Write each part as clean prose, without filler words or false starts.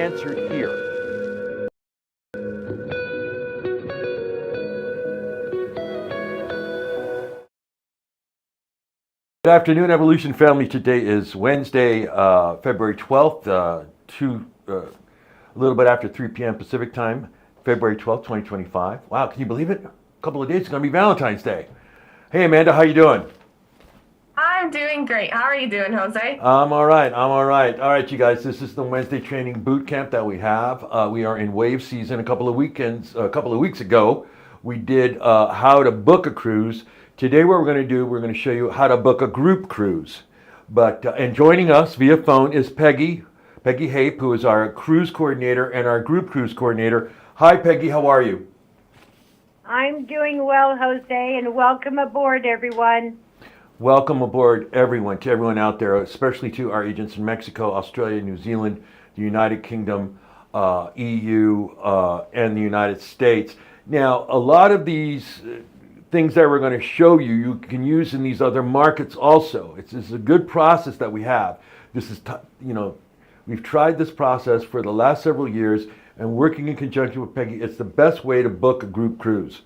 answered here. Good afternoon, Evolution family. Today is Wednesday, February 12th, a little bit after 3 p.m. Pacific time, February 12th, 2025. Wow, can you believe it? A couple of days, it's going to be Valentine's Day. Hey, Amanda, how you doing? I'm doing great. How are you doing, Jose? I'm all right. All right, you guys, this is the Wednesday training boot camp that we have. We are in wave season. A couple of weeks ago, we did how to book a cruise. Today, what we're going to show you how to book a group cruise. And joining us via phone is Peggy Hape, who is our cruise coordinator and our group cruise coordinator. Hi, Peggy. How are you? I'm doing well, Jose, and welcome aboard, everyone. Welcome aboard, everyone, to everyone out there, especially to our agents in Mexico, Australia, New Zealand, the United Kingdom, EU, and the United States. Now, a lot of these things that we're going to show you, you can use in these other markets also. It's a good process that we have. This is, we've tried this process for the last several years, and working in conjunction with Peggy, it's the best way to book a group cruise.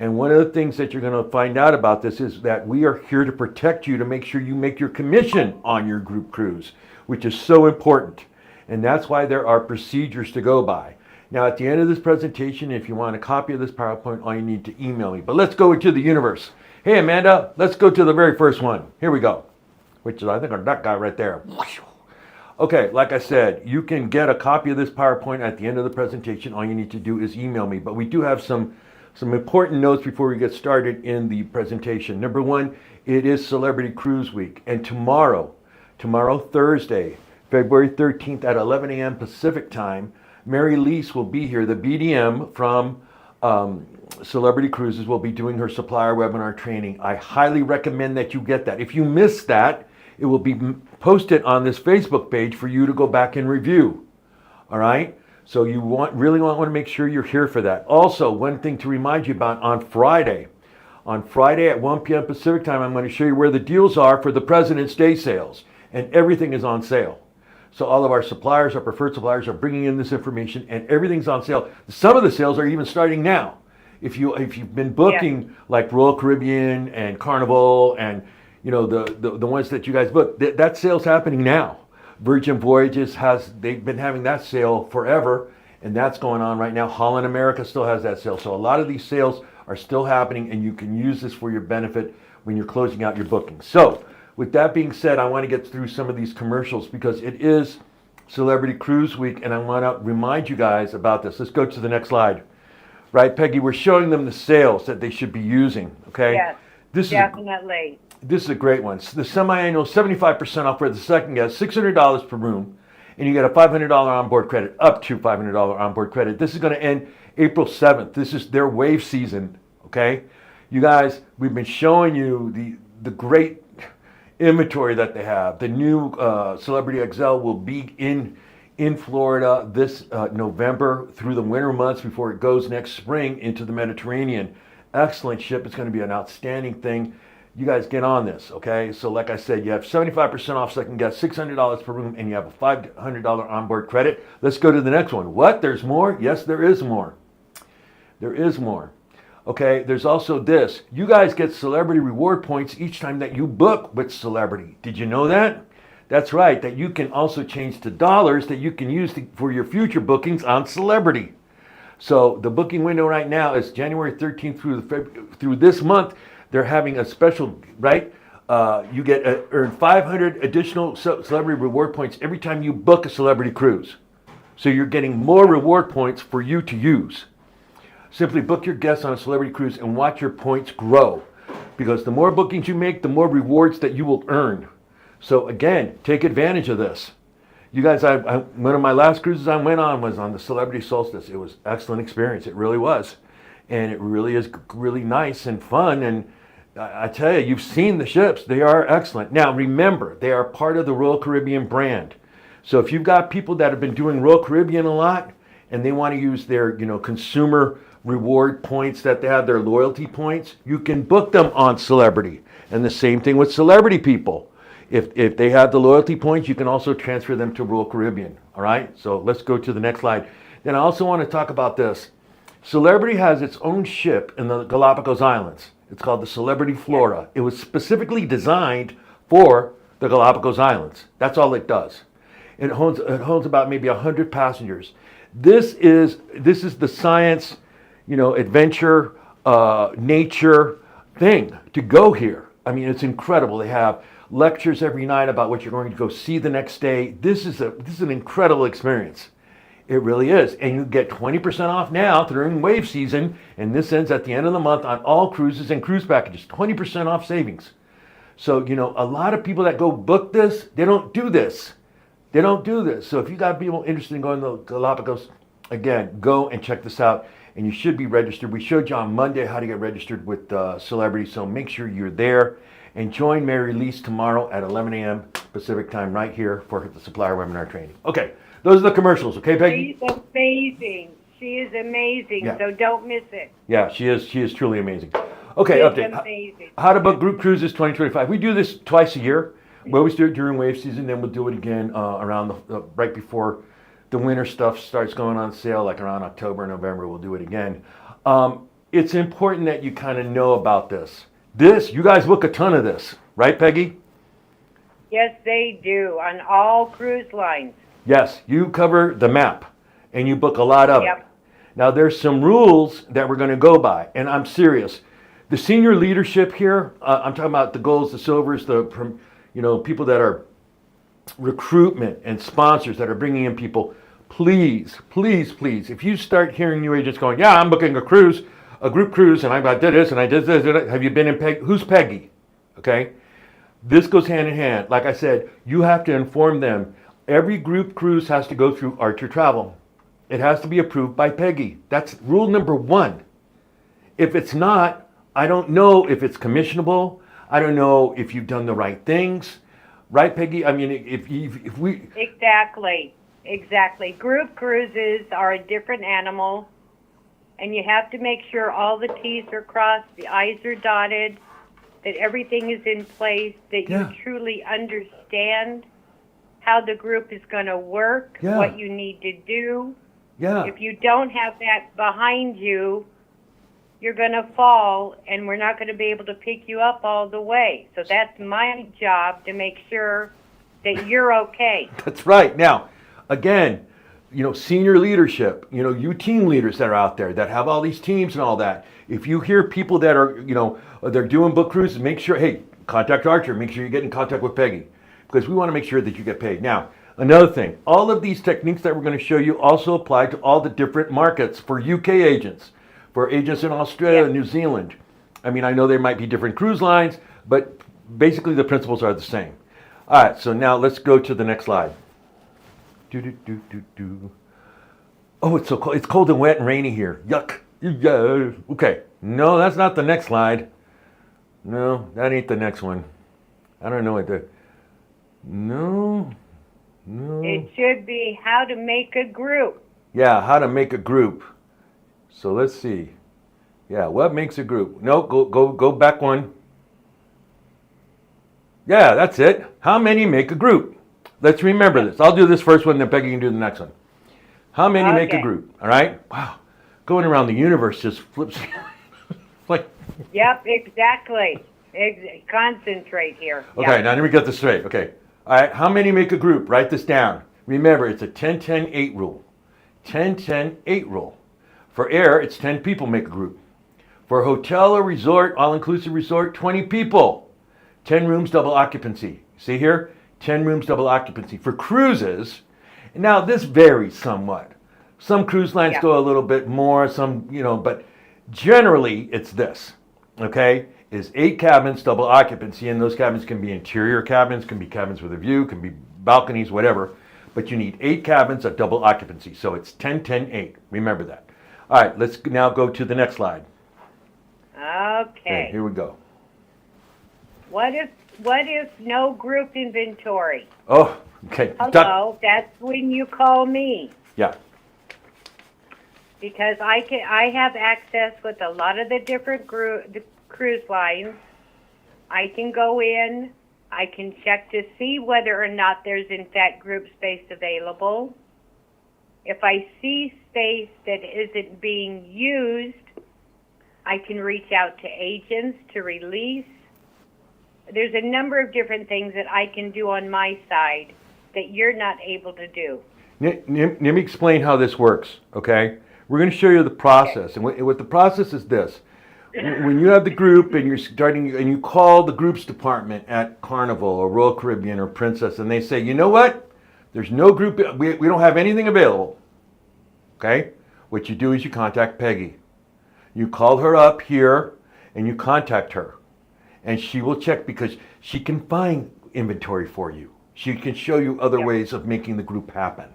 And one of the things that you're going to find out about this is that we are here to protect you, to make sure you make your commission on your group cruise, which is so important. And that's why there are procedures to go by. Now, at the end of this presentation, if you want a copy of this PowerPoint, all you need to email me. But let's go into the universe. Hey, Amanda, let's go to the very first one. Here we go, which is, I think, that guy right there. Okay, like I said, you can get a copy of this PowerPoint at the end of the presentation. All you need to do is email me. But we do have some important notes before we get started in the presentation. Number one, it is Celebrity Cruise Week. And tomorrow, Thursday, February 13th at 11 a.m. Pacific time, Mary Lease will be here. The BDM from Celebrity Cruises will be doing her supplier webinar training. I highly recommend that you get that. If you missed that, it will be posted on this Facebook page for you to go back and review. All right? So you really want to make sure you're here for that. Also, one thing to remind you about on Friday at 1 p.m. Pacific time, I'm going to show you where the deals are for the President's Day sales. And everything is on sale. So all of our suppliers, our preferred suppliers, are bringing in this information, and everything's on sale. Some of the sales are even starting now. If you've been booking like Royal Caribbean and Carnival and the ones that you guys book, that sale's happening now. Virgin Voyages they've been having that sale forever, and that's going on right now. Holland America still has that sale. So a lot of these sales are still happening, and you can use this for your benefit when you're closing out your bookings. So with that being said, I want to get through some of these commercials because it is Celebrity Cruise Week, and I want to remind you guys about this. Let's go to the next slide. Right, Peggy, we're showing them the sales that they should be using, okay? Yes, definitely. This is a great one. The semi-annual 75% off for the second guest, $600 per room, and you get a $500 onboard credit, up to $500 onboard credit. This is going to end April 7th. This is their wave season, okay? You guys, we've been showing you the great inventory that they have. The new Celebrity XL will be in Florida this November through the winter months before it goes next spring into the Mediterranean. Excellent ship. It's going to be an outstanding thing. You guys get on this, okay? So like I said, you have 75% off second guest, $600 per room, and you have a $500 onboard credit. Let's go to the next one. What? There's more? Yes, there is more. There is more. Okay, there's also this. You guys get celebrity reward points each time that you book with Celebrity. Did you know that? That's right, that you can also change to dollars that you can use for your future bookings on Celebrity. So the booking window right now is January 13th through this month. They're having a special, right? You get earn 500 additional celebrity reward points every time you book a Celebrity cruise. So you're getting more reward points for you to use. Simply book your guests on a Celebrity cruise and watch your points grow. Because the more bookings you make, the more rewards that you will earn. So again, take advantage of this. You guys, one of my last cruises I went on was on the Celebrity Solstice. It was an excellent experience. It really was. And it really is really nice and fun. And I tell you, you've seen the ships. They are excellent. Now, remember, they are part of the Royal Caribbean brand. So if you've got people that have been doing Royal Caribbean a lot and they want to use their, consumer reward points that they have, their loyalty points, you can book them on Celebrity. And the same thing with Celebrity people. If they have the loyalty points, you can also transfer them to Royal Caribbean. All right. So let's go to the next slide. Then I also want to talk about this. Celebrity has its own ship in the Galapagos Islands. It's called the Celebrity Flora. It was specifically designed for the Galapagos Islands. That's all it does. It holds about maybe 100 passengers. This is the science, adventure, nature thing to go here. I mean, it's incredible. They have lectures every night about what you're going to go see the next day. This is an incredible experience. It really is. And you get 20% off now during wave season, and this ends at the end of the month on all cruises and cruise packages. 20% off savings. So, a lot of people that go book this, they don't do this. They don't do this. So if you got people interested in going to Galapagos, again, go and check this out. And you should be registered. We showed you on Monday how to get registered with Celebrity, so make sure you're there. And join Mary Lise tomorrow at 11 a.m. Pacific time right here for the supplier webinar training. Okay, those are the commercials. Okay, Peggy? She's amazing. She is amazing, Yeah. so don't miss it. Yeah, she is truly amazing. Okay, She's update. amazing. How to book group cruises 2025. We do this twice a year. We always do it during wave season, then we'll do it again around right before the winter stuff starts going on sale, like around October, November, we'll do it again. It's important that you kind of know about this. You guys book a ton of this, right, Peggy? Yes, they do, on all cruise lines. Yes, you cover the map, and you book a lot of it. Yep. Now, there's some rules that we're going to go by, and I'm serious. The senior leadership here, I'm talking about the golds, the silvers, people that are recruitment and sponsors that are bringing in people. Please, please, please, if you start hearing new agents going, yeah, I'm booking a group cruise, and I did this, and I did this, have you been in Peggy? Who's Peggy? Okay? This goes hand in hand. Like I said, you have to inform them. Every group cruise has to go through Archer Travel. It has to be approved by Peggy. That's rule number 1. If it's not, I don't know if it's commissionable. I don't know if you've done the right things. Right, Peggy? I mean, if we... Exactly. Group cruises are a different animal, and you have to make sure all the T's are crossed, the I's are dotted, that everything is in place, that Yeah. you truly understand how the group is going to work, Yeah. what you need to do. Yeah. If you don't have that behind you, you're going to fall, and we're not going to be able to pick you up all the way. So that's my job, to make sure that you're okay. That's right. Now, again, senior leadership, you team leaders that are out there that have all these teams and all that. If you hear people that are, they're doing book cruises, make sure, hey, contact Archer. Make sure you get in contact with Peggy, because we want to make sure that you get paid. Now, another thing, all of these techniques that we're going to show you also apply to all the different markets for UK agents, for agents in Australia and New Zealand. I mean, I know there might be different cruise lines, but basically the principles are the same. All right, so now let's go to the next slide. Oh, it's so cold. It's cold and wet and rainy here. Yuck. Yeah. Okay. No, that's not the next slide. No, that ain't the next one. I don't know what the... No. It should be how to make a group. Yeah, how to make a group. So let's see. Yeah, what makes a group? No, go back one. Yeah, that's it. How many make a group? Let's remember this. I'll do this first one, then Peggy can do the next one. How many make a Okay. group? All right? Wow. Going around the universe just flips. Like, Yep, exactly. Concentrate here. okay, Yep. now let me get this straight. Okay. All right, how many make a group? Write this down. Remember, it's a 10-10-8 rule. 10-10-8 rule. For air, it's 10 people make a group. For hotel or resort, all-inclusive resort, 20 people. 10 rooms, double occupancy. See here? 10 rooms, double occupancy. For cruises, now this varies somewhat. Some cruise lines Yeah. go a little bit more, some, but generally it's this, okay? Is 8 cabins, double occupancy, and those cabins can be interior cabins, can be cabins with a view, can be balconies, whatever. But you need 8 cabins at double occupancy. So it's 10-10-8. Remember that. All right, let's now go to the next slide. Okay. Here we go. What if no group inventory? Oh, okay. Hello, that's when you call me, Yeah. because I have access with a lot of the different the cruise lines. I can go in I can check to see whether or not there's in fact group space available. If I see space that isn't being used, I can reach out to agents to release. There's a number of different things that I can do on my side that you're not able to do. Let me explain how this works, okay? We're going to show you the process. And what the process is this. When you have the group and you're starting, and you call the groups department at Carnival or Royal Caribbean or Princess, and they say, you know what? There's no group, we don't have anything available, okay? What you do is you contact Peggy. You call her up here and you contact her. And she will check because she can find inventory for you. She can show you other ways of making the group happen.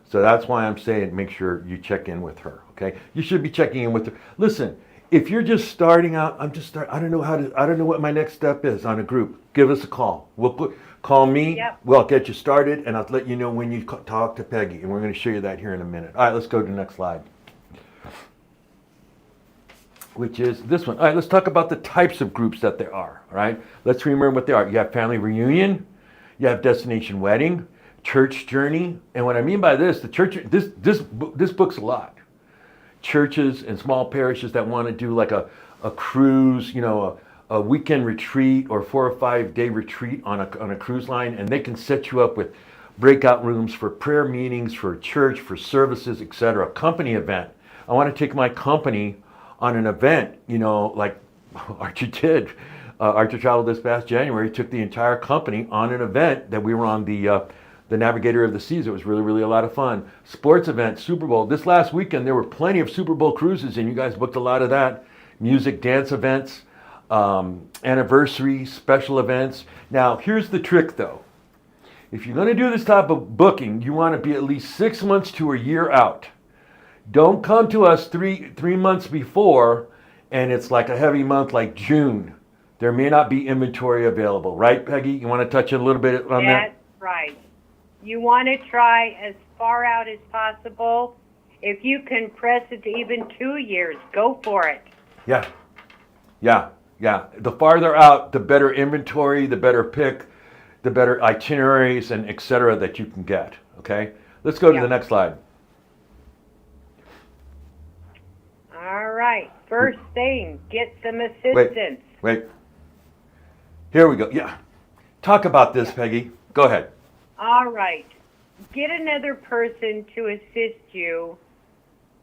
So that's why I'm saying make sure you check in with her, okay? You should be checking in with her. Listen, if you're just starting out, I don't know what my next step is on a group. Give us a call. Call me. Yep. We'll get you started, and I'll let you know when you talk to Peggy. And we're going to show you that here in a minute. All right, let's go to the next slide, which is this one. All right, let's talk about the types of groups that there are. All right, let's remember what they are. You have family reunion, you have destination wedding, church journey, and what I mean by this, the church. This book's a lot. Churches and small parishes that want to do like a cruise, a weekend retreat or 4 or 5 day retreat on a cruise line, and they can set you up with breakout rooms for prayer meetings, for church, for services, etc. Company event. I want to take my company on an event, like Archer did. Archer traveled this past January, took the entire company on an event that we were on the Navigator of the Seas. It was really, really a lot of fun. Sports event, Super Bowl. This last weekend, there were plenty of Super Bowl cruises, and you guys booked a lot of that. Music, dance events, anniversaries, special events. Now, here's the trick, though. If you're going to do this type of booking, you want to be at least 6 months to a year out. Don't come to us three months before, and it's like a heavy month like June. There may not be inventory available. Right, Peggy? You want to touch a little bit on that? That's right. You want to try as far out as possible. If you can press it to even 2 years, go for it. Yeah. The farther out, the better inventory, the better pick, the better itineraries, and etc. that you can get. Okay? Let's go to the next slide. All right. First thing, get some assistance. Wait. Here we go. Yeah. Talk about this, Peggy. Go ahead. All right. Get another person to assist you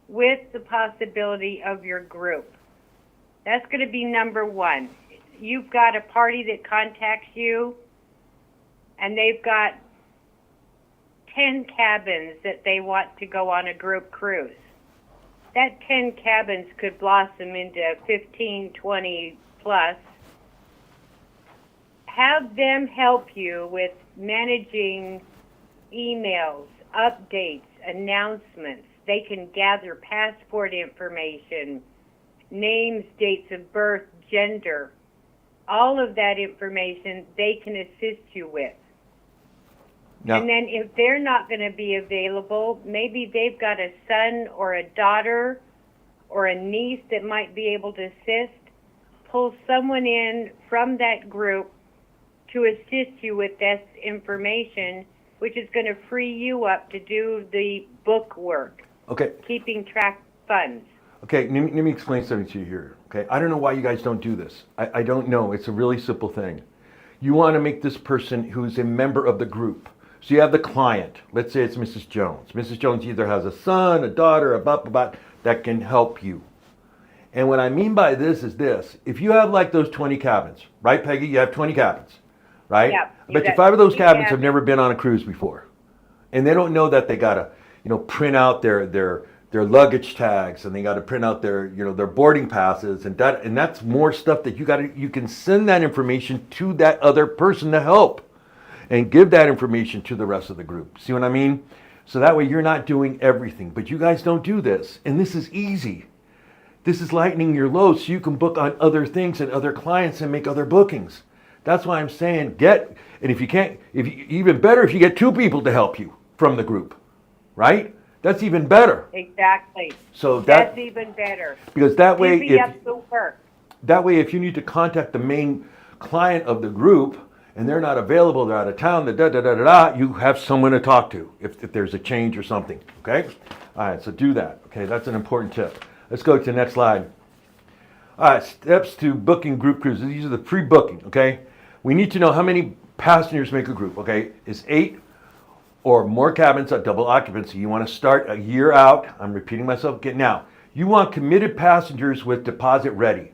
with the possibility of your group. That's going to be number one. You've got a party that contacts you, and they've got 10 cabins that they want to go on a group cruise. That 10 cabins could blossom into 15, 20 plus. Have them help you with managing emails, updates, announcements. They can gather passport information, names, dates of birth, gender. All of that information they can assist you with. Now, and then if they're not going to be available, maybe they've got a son or a daughter or a niece that might be able to assist. Pull someone in from that group to assist you with this information, which is going to free you up to do the book work. Okay. Keeping track of funds. Okay, let me explain something to you here. Okay, I don't know why you guys don't do this. I don't know. It's a really simple thing. You want to make this person who's a member of the group. So you have the client. Let's say it's Mrs. Jones. Mrs. Jones either has a son, a daughter, a blah, that can help you. And what I mean by this is this. If you have like those 20 cabins, right, Peggy? You have 20 cabins, right? Yeah. But 5 of those cabins have never been on a cruise before. And they don't know that they got to, print out their luggage tags, and they got to print out their boarding passes, and that's more stuff that you can send that information to that other person to help and give that information to the rest of the group. See what I mean? So that way you're not doing everything, but you guys don't do this. And this is easy. This is lightening your load so you can book on other things and other clients and make other bookings. That's why I'm saying even better if you get 2 people to help you from the group, right? That's even better. Exactly. So that's even better. Because that way, up the work. That way, if you need to contact the main client of the group and they're not available, they're out of town, da, you have someone to talk to if there's a change or something, okay? All right, so do that, okay? That's an important tip. Let's go to the next slide. All right, steps to booking group cruises. These are the pre-booking, okay? We need to know how many passengers make a group, okay? Is 8 or more cabins at double occupancy. You want to start a year out. I'm repeating myself again now. You want committed passengers with deposit ready.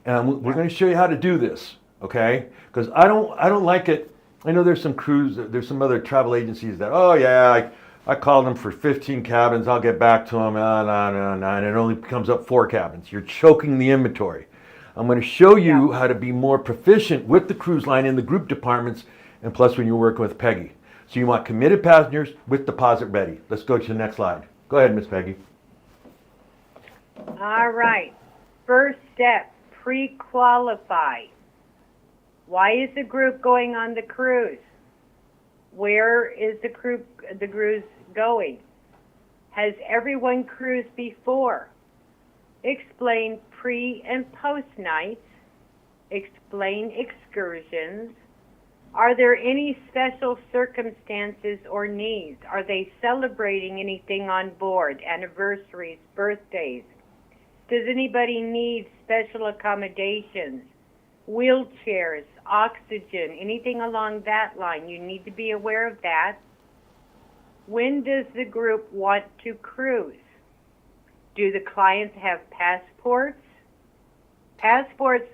And we're going to show you how to do this, okay? Because I don't like it. I know there's some other travel agencies that, oh yeah, I called them for 15 cabins, I'll get back to them, and it only comes up 4 cabins. You're choking the inventory. I'm going to show you how to be more proficient with the cruise line in the group departments, and plus when you're working with Peggy. So you want committed passengers with deposit ready. Let's go to the next slide. Go ahead, Miss Peggy. All right. First step, pre-qualify. Why is the group going on the cruise? Where is the cruise going? Has everyone cruised before? Explain pre and post nights. Explain excursions. Are there any special circumstances or needs? Are they celebrating anything on board? Anniversaries, birthdays? Does anybody need special accommodations? Wheelchairs, oxygen, anything along that line? You need to be aware of that. When does the group want to cruise? Do the clients have passports? Passports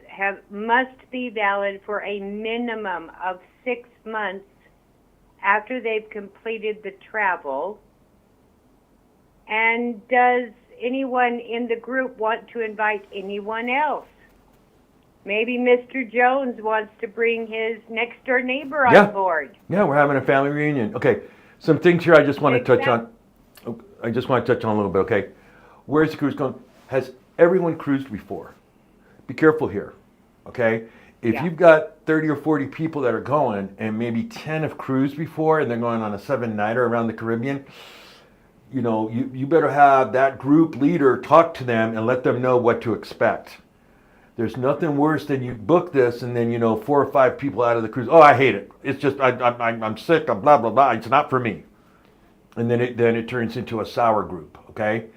must be valid for a minimum of 6 months after they've completed the travel. And does anyone in the group want to invite anyone else? Maybe Mr. Jones wants to bring his next door neighbor on board. Yeah, we're having a family reunion. Okay, some things here I just want to touch on. I just want to touch on a little bit, okay? Where's the cruise going? Has everyone cruised before? Be careful here, okay? If you've got 30 or 40 people that are going and maybe 10 have cruised before and they're going on a 7-nighter around the Caribbean, you know, you better have that group leader talk to them and let them know what to expect. There's nothing worse than you book this and then, 4 or 5 people out of the cruise, oh, I hate it. It's just, I'm sick, I'm blah, blah, blah. It's not for me. And then it turns into a sour group, okay?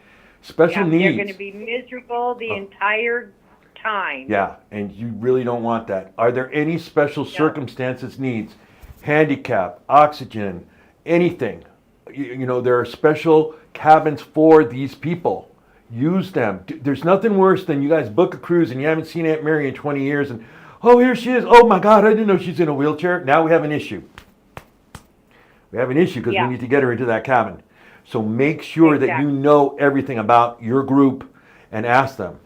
Special needs. You're going to be miserable the entire time. Yeah, and you really don't want that. Are there any special circumstances, needs? Handicap, oxygen, anything. There are special cabins for these people. Use them. There's nothing worse than you guys book a cruise and you haven't seen Aunt Mary in 20 years and, oh, here she is. Oh my God, I didn't know she's in a wheelchair. Now we have an issue. We have an issue because we need to get her into that cabin. So make sure that you know everything about your group and ask them.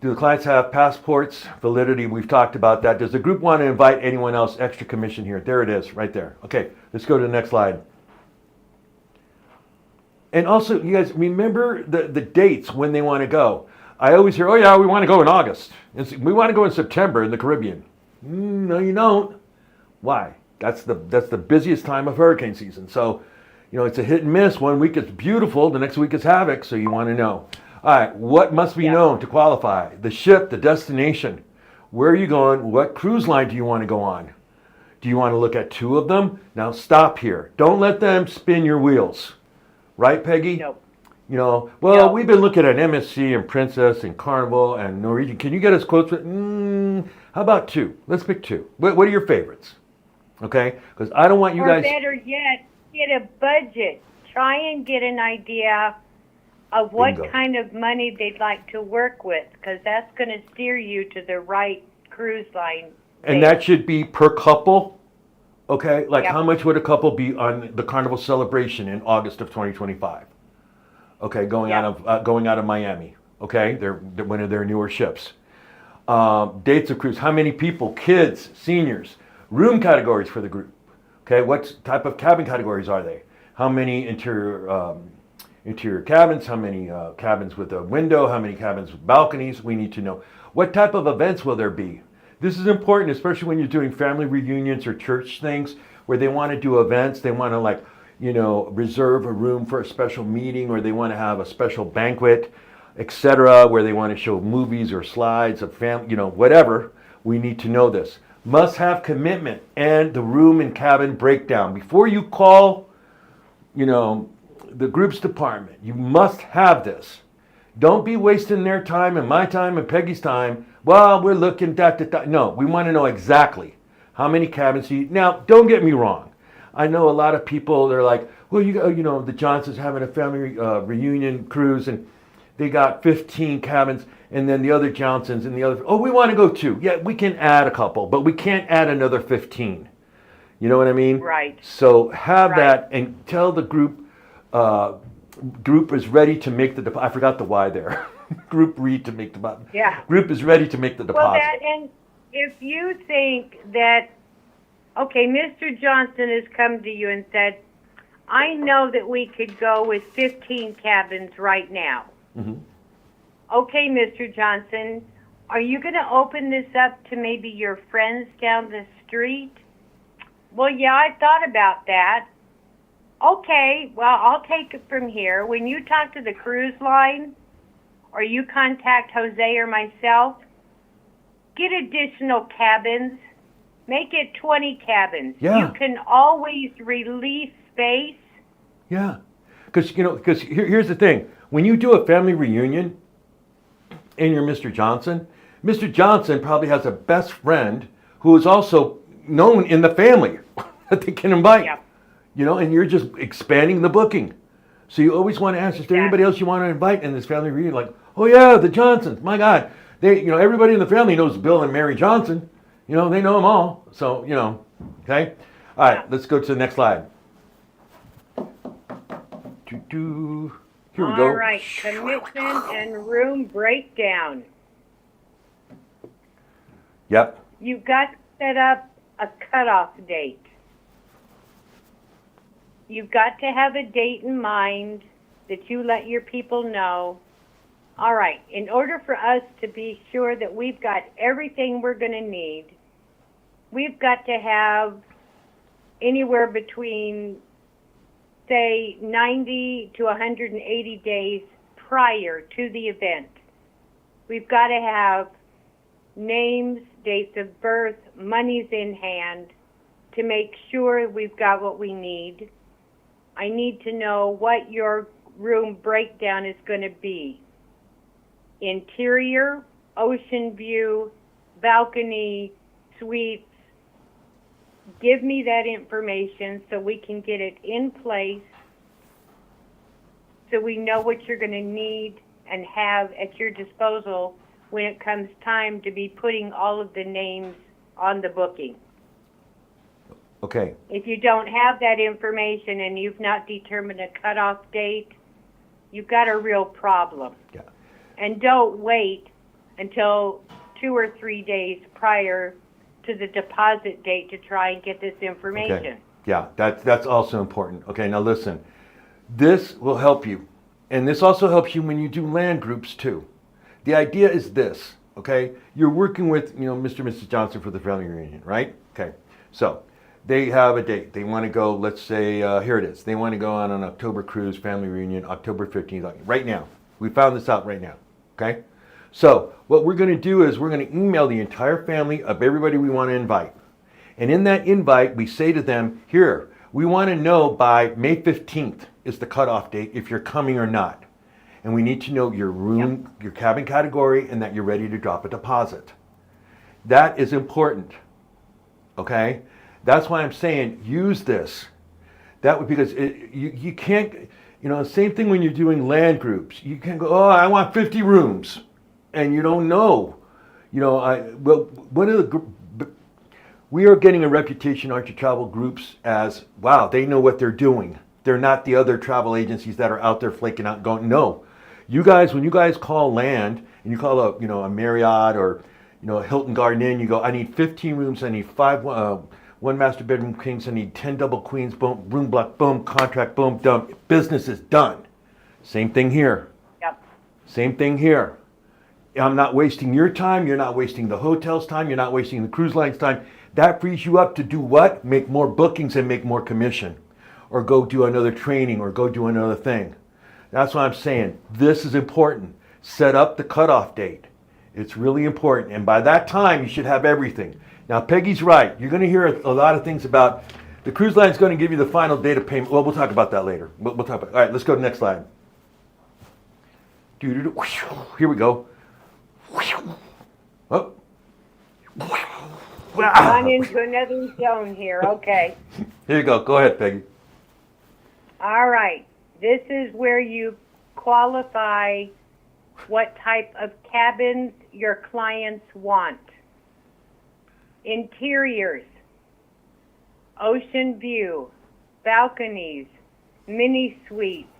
Do the clients have passports? Validity, we've talked about that. Does the group want to invite anyone else? Extra commission here. There it is, right there. Okay, let's go to the next slide. And also, you guys, remember the dates when they want to go. I always hear, oh yeah, we want to go in August. We want to go in September in the Caribbean. No, you don't. Why? That's the busiest time of hurricane season. So, it's a hit and miss. 1 week it's beautiful, the next week it's havoc, so you want to know. All right, what must be known to qualify? The ship, the destination. Where are you going? What cruise line do you want to go on? Do you want to look at 2 of them? Now stop here. Don't let them spin your wheels. Right, Peggy? Nope. We've been looking at MSC and Princess and Carnival and Norwegian. Can you get us quotes? How about 2? Let's pick 2. What are your favorites? Okay? Because I don't want you guys... Or better yet, get a budget. Try and get an idea of what kind of money they'd like to work with, because that's going to steer you to the right cruise line. And that should be per couple? Okay, how much would a couple be on the Carnival celebration in August of 2025? Okay, going out of Miami. Okay, they're one of their newer ships. Dates of cruise. How many people? Kids, seniors. Room categories for the group. Okay, what type of cabin categories are they? How many interior cabins? How many cabins with a window? How many cabins with balconies? We need to know. What type of events will there be? This is important, especially when you're doing family reunions or church things where they want to do events. They want to reserve a room for a special meeting, or they want to have a special banquet, etc., where they want to show movies or slides of family, whatever. We need to know this. must have commitment and the room and cabin breakdown. Before you call, the groups department, you must have this. Don't be wasting their time and my time and Peggy's time. Well, we're looking at. No, we want to know exactly how many cabins you. Now, don't get me wrong. I know a lot of people. They're like, well, the Johnsons having a family reunion cruise, and they got 15 cabins, and then the other Johnsons and the other. Oh, we want to go too. Yeah, we can add a couple, but we can't add another 15. You know what I mean? Right. So have Right. that and tell the group. Group is ready to make the deposit. I forgot the Y there. Group read to make the deposit. Yeah. Group is ready to make the Well, deposit. and if you think that, okay, Mr. Johnson has come to you and said, I know that we could go with 15 cabins right now. Mhm. Okay, Mr. Johnson, are you going to open this up to maybe your friends down the street? Well, yeah, I thought about that. Okay, well, I'll take it from here. When you talk to the cruise line, or you contact Jose or myself, get additional cabins. Make it 20 cabins. Yeah. You can always release space. Yeah, because here's the thing: when you do a family reunion, and you're Mr. Johnson probably has a best friend who is also known in the family that they can invite. Yeah. And you're just expanding the booking. So you always want to ask, is there Yeah. anybody else you want to invite in this family reunion? Like, oh yeah, the Johnsons. My God, everybody in the family knows Bill and Mary Johnson. They know them all. So, okay. All right, Yeah. let's go to the next slide. Here we go. All right, commitment and room breakdown. Yep. You've got to set up a cutoff date. You've got to have a date in mind that you let your people know. All right, in order for us to be sure that we've got everything we're going to need, we've got to have anywhere between, say, 90 to 180 days prior to the event. We've got to have names, dates of birth, monies in hand to make sure we've got what we need. I need to know what your room breakdown is going to be. Interior, ocean view, balcony, suites. Give me that information so we can get it in place, so we know what you're going to need and have at your disposal when it comes time to be putting all of the names on the booking. Okay. If you don't have that information and you've not determined a cutoff date, you've got a real problem. Yeah. And don't wait until 2 or 3 days prior to the deposit date to try and get this information. Okay. Yeah, that's also important. Okay, now listen. This will help you. And this also helps you when you do land groups too. The idea is this, okay? You're working with, Mr. and Mrs. Johnson for the family reunion, right? Okay. So, they have a date. They want to go, let's say, here it is. They want to go on an October cruise, family reunion, October 15th, right now. We found this out right now, okay? So what we're going to do is we're going to email the entire family of everybody we want to invite. And in that invite, we say to them, here, we want to know by May 15th is the cutoff date if you're coming or not. And we need to know your room, your cabin category, and that you're ready to drop a deposit. That is important, okay? That's why I'm saying use this. Because you can't, same thing when you're doing land groups. You can't go, oh, I want 50 rooms, and you don't know. We are getting a reputation, Archer Travel Groups, as, wow, they know what they're doing. They're not the other travel agencies that are out there flaking out going, no. You guys, when you guys call land, and you call a Marriott or, a Hilton Garden Inn, you go, I need 15 rooms, I need 5, 1 master bedroom kings, I need 10 double queens, boom, room block, boom, contract, boom, done. Business is done. Same thing here. Yep. Same thing here. I'm not wasting your time, you're not wasting the hotel's time, you're not wasting the cruise line's time. That frees you up to do what? Make more bookings and make more commission. Or go do another training or go do another thing. That's what I'm saying. This is important. Set up the cutoff date. It's really important. And by that time, you should have everything. Now, Peggy's right. You're going to hear a lot of things about the cruise line is going to give you the final date of payment. Well, we'll talk about that later. We'll talk about. All right, let's go to the next slide. Here we go. Oh. We've gone into another zone here. Okay. Here you go. Go ahead, Peggy. All right. This is where you qualify what type of cabins your clients want. Interiors, ocean view, balconies, mini suites,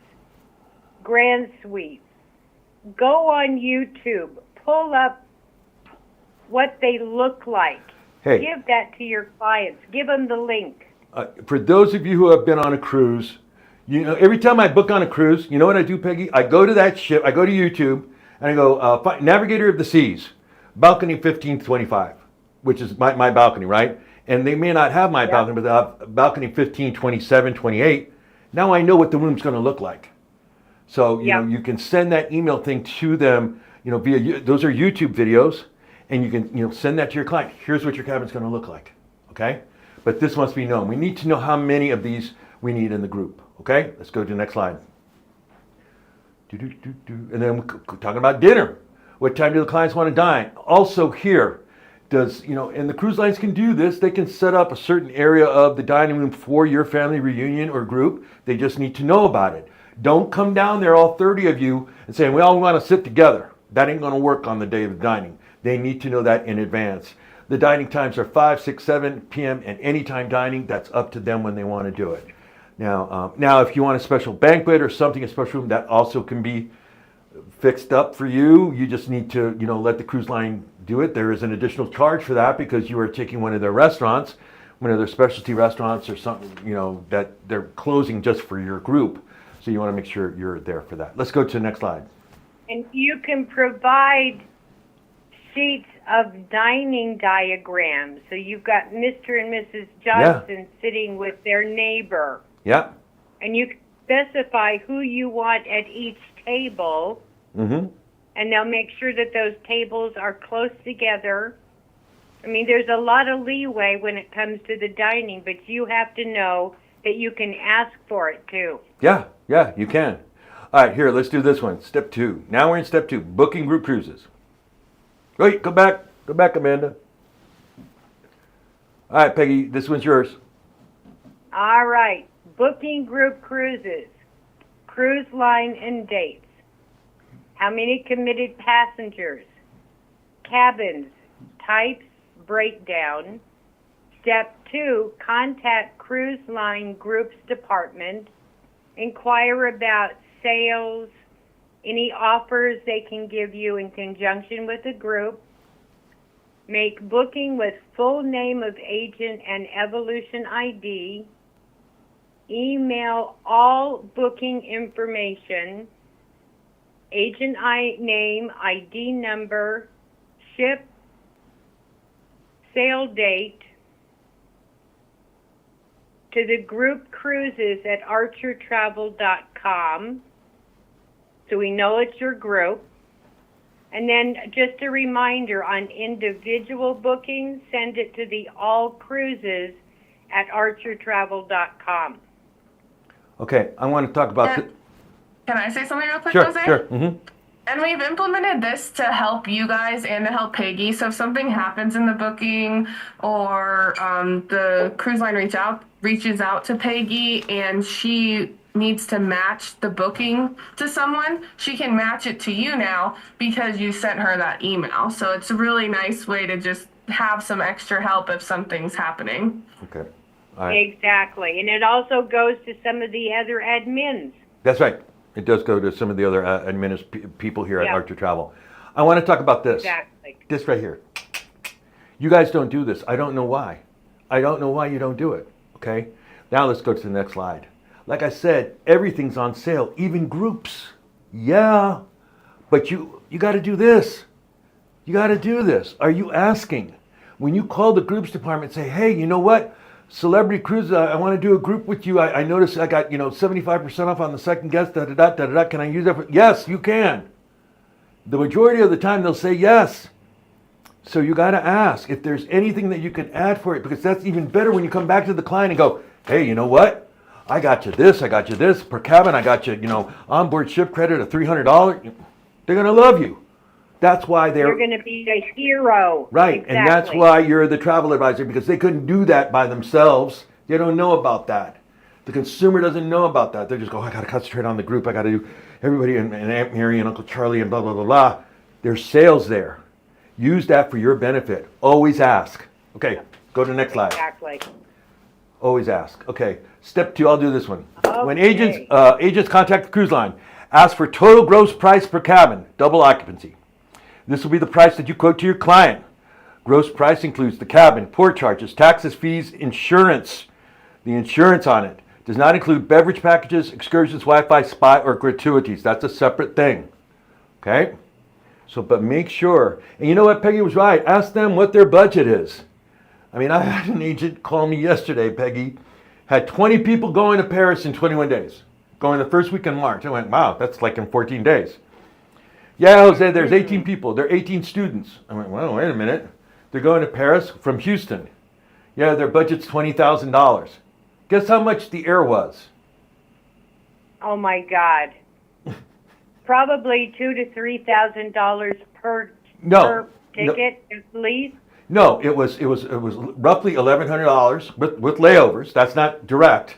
grand suites. Go on YouTube, pull up what they look like. Hey. Give that to your clients. Give them the link. For those of you who have been on a cruise, you know, every time I book on a cruise, you know what I do, Peggy? I go to that ship, I go to YouTube, and I go, Navigator of the Seas, balcony 1525, which is my balcony, right? And they may not have my balcony, but they'll have balcony 15, 27, 28. Now I know what the room's going to look like. So, you know, you can send that email thing to them, you know, via, those are YouTube videos, and you can, you know, send that to your client. Here's what your cabin's going to look like, okay? But this must be known. We need to know how many of these we need in the group, okay? Let's go to the next slide. And then we're talking about dinner. What time do the clients want to dine? Also here, does, you know, and the cruise lines can do this. They can set up a certain area of the dining room for your family reunion or group. They just need to know about it. Don't come down there, all 30 of you, and say, we all want to sit together. That ain't going to work on the day of the dining. They need to know that in advance. The dining times are 5, 6, 7 p.m. and anytime dining. That's up to them when they want to do it. Now, if you want a special banquet or something, a special room, that also can be fixed up for you. You just need to, you know, let the cruise line do it. There is an additional charge for that because you are taking one of their restaurants, one of their specialty restaurants or something, you know, that they're closing just for your group. So you want to make sure you're there for that. Let's go to the next slide. And you can provide sheets of dining diagrams. So you've got Mr. and Mrs. Johnson sitting with their neighbor. Yeah. And you can specify who you want at each table. Mm-hmm. And they'll make sure that those tables are close together. I mean, there's a lot of leeway when it comes to the dining, but you have to know that you can ask for it too. Yeah, you can. All right, here, let's do this one. Step 2. Now we're in step 2, booking group cruises. Wait, go back, Amanda. All right, Peggy, this one's yours. All right, booking group cruises, cruise line and dates. How many committed passengers? Cabins, types, breakdown. Step 2, contact cruise line groups department. Inquire about sales, any offers they can give you in conjunction with the group. Make booking with full name of agent and Evolution ID. Email all booking information, agent name, ID number, ship, sale date, to the group cruises at archertravel.com. So we know it's your group. And then just a reminder on individual bookings, send it to the all cruises at archertravel.com. Okay, I want to talk about... Can I say something real quick, Sure, Jose? sure. Mm-hmm. And we've implemented this to help you guys and to help Peggy. So if something happens in the booking or the cruise line reaches out to Peggy and she needs to match the booking to someone, she can match it to you now because you sent her that email. So it's a really nice way to just have some extra help if something's happening. Okay. All right. Exactly. And it also goes to some of the other admins. That's right. It does go to some of the other people here at Archer Travel. I want to talk about this. Exactly. This right here. You guys don't do this. I don't know why. I don't know why you don't do it. Okay? Now let's go to the next slide. Like I said, everything's on sale, even groups. Yeah. But you got to do this. You got to do this. Are you asking? When you call the groups department, say, hey, you know what? Celebrity Cruise, I want to do a group with you. I noticed I got, 75% off on the second guest, da-da-da. Can I use that? Yes, you can. The majority of the time they'll say yes. So you got to ask if there's anything that you can add for it, because that's even better when you come back to the client and go, hey, you know what? I got you this, per cabin, I got you, onboard ship credit of $300. They're going to love you. That's why You're going to be a hero. right. Exactly. And that's why you're the travel advisor, because they couldn't do that by themselves. They don't know about that. The consumer doesn't know about that. They just go, oh, I got to concentrate on the group. I got to do everybody and Aunt Mary and Uncle Charlie and blah, blah, blah, blah. There's sales there. Use that for your benefit. Always ask. Okay, go to the next slide. Exactly. Always ask. Okay, step 2, I'll do this one. When Okay. agents contact the cruise line, ask for total gross price per cabin, double occupancy. This will be the price that you quote to your client. Gross price includes the cabin, port charges, taxes, fees, insurance. The insurance on it does not include beverage packages, excursions, Wi-Fi, spa, or gratuities. That's a separate thing. Okay? So, but make sure. And you know what? Peggy was right. Ask them what their budget is. I mean, I had an agent call me yesterday, Peggy. Had 20 people going to Paris in 21 days. Going the first week in March. I went, wow, that's like in 14 days. Yeah, Jose, there's 18 people. They're 18 students. I went, well, wait a minute. They're going to Paris from Houston. Yeah, their budget's $20,000. Guess how much the air was? Oh my God. Probably $2,000 to $3,000 per ticket at least. No, it was roughly $1,100 with layovers. That's not direct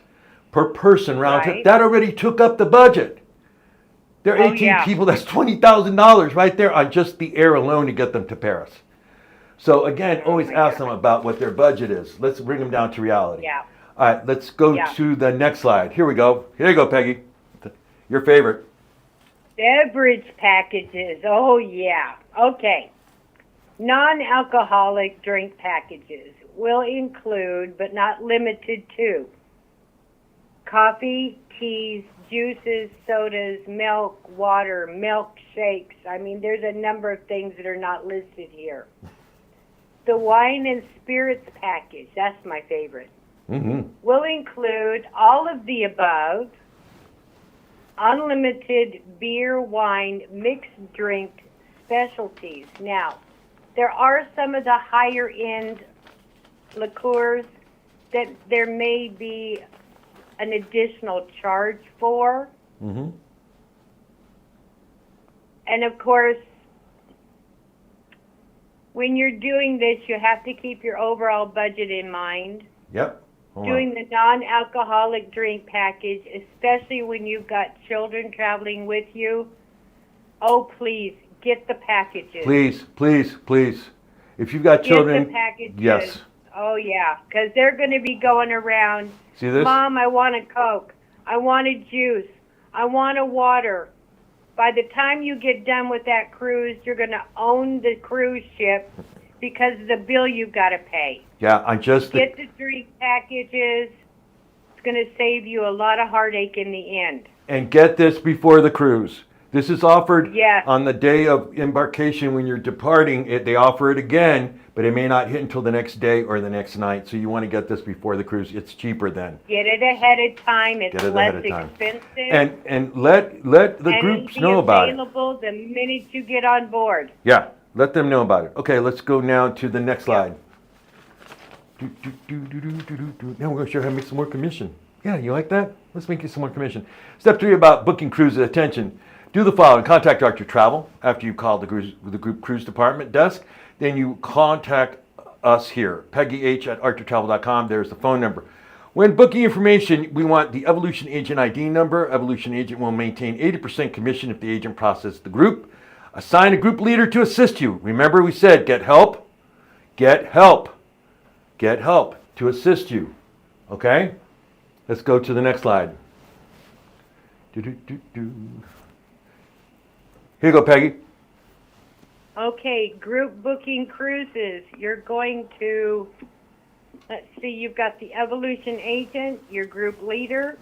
per person round trip. Right. That already took up the budget. There are 18 yeah. people. That's $20,000 right there on just the air alone to get them to Paris. So again, always ask them about what their budget is. Let's bring them down to reality. Yeah. All right, let's go to the next slide. Here we go. Here you go, Peggy. Your favorite. Beverage packages. Oh yeah. Okay. Non-alcoholic drink packages will include, but not limited to, coffee, teas, juices, sodas, milk, water, milkshakes. I mean, there's a number of things that are not listed here. The wine and spirits package, that's my favorite, will include all of the above, unlimited beer, wine, mixed drink specialties. Now, there are some of the higher end liqueurs that there may be an additional charge for. And of course, when you're doing this, you have to keep your overall budget in mind. Yep. Hold Doing on. the non-alcoholic drink package, especially when you've got children traveling with you, oh, please, get the packages. Please, please, please. If you've got children, Get the packages. yes. Oh, yeah, because they're going to be going around, See this? Mom, I want a Coke. I want a juice. I want a water. By the time you get done with that cruise, you're going to own the cruise ship because of the bill you've got to pay. Yeah, I just Get the drink packages. It's going to save you a lot of heartache in the end. and get this before the cruise. This is offered Yes. on the day of embarkation when you're departing. They offer it again, but it may not hit until the next day or the next night. So you want to get this before the cruise. It's cheaper then. Get it ahead of time. It's Get it less ahead of time. expensive. And let the groups know about it. Available the minute you get on board. Yeah, let them know about it. Okay, let's go now to the next slide. Now we're going to show you how to make some more commission. Yeah, you like that? Let's make you some more commission. Step 3 about booking cruises. Attention. Do the following. Contact Dr. Travel after you call the group cruise department desk. Then you contact us here, PeggyH@archertravel.com. There's the phone number. When booking information, we want the Evolution Agent ID number. Evolution Agent will maintain 80% commission if the agent processes the group. Assign a group leader to assist you. Remember we said get help, get help, get help to assist you. Okay? Let's go to the next slide. Here you go, Peggy. Okay, group booking cruises. You're going to, let's see, you've got the Evolution Agent, your group leader,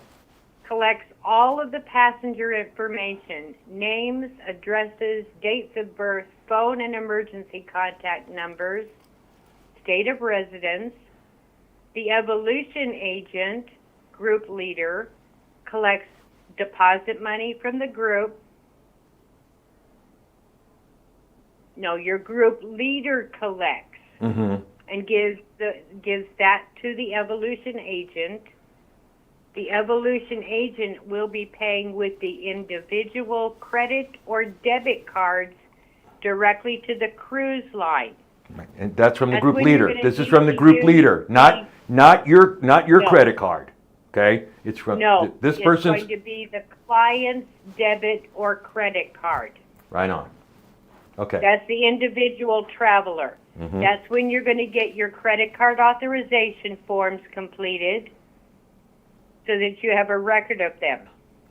collects all of the passenger information, names, addresses, dates of birth, phone and emergency contact numbers, state of residence. The Evolution Agent, group leader, collects deposit money from the group, No, your group leader collects and gives that to the evolution agent. The evolution agent will be paying with the individual credit or debit cards directly to the cruise line. And that's from the That's group when you're leader. gonna This is need from the to group use leader, the- not your No. credit card. Okay? It's from No, this it's person's going to be the client's debit or credit card. right on. Okay. That's the individual traveler. That's when you're going to get your credit card authorization forms completed so that you have a record of them.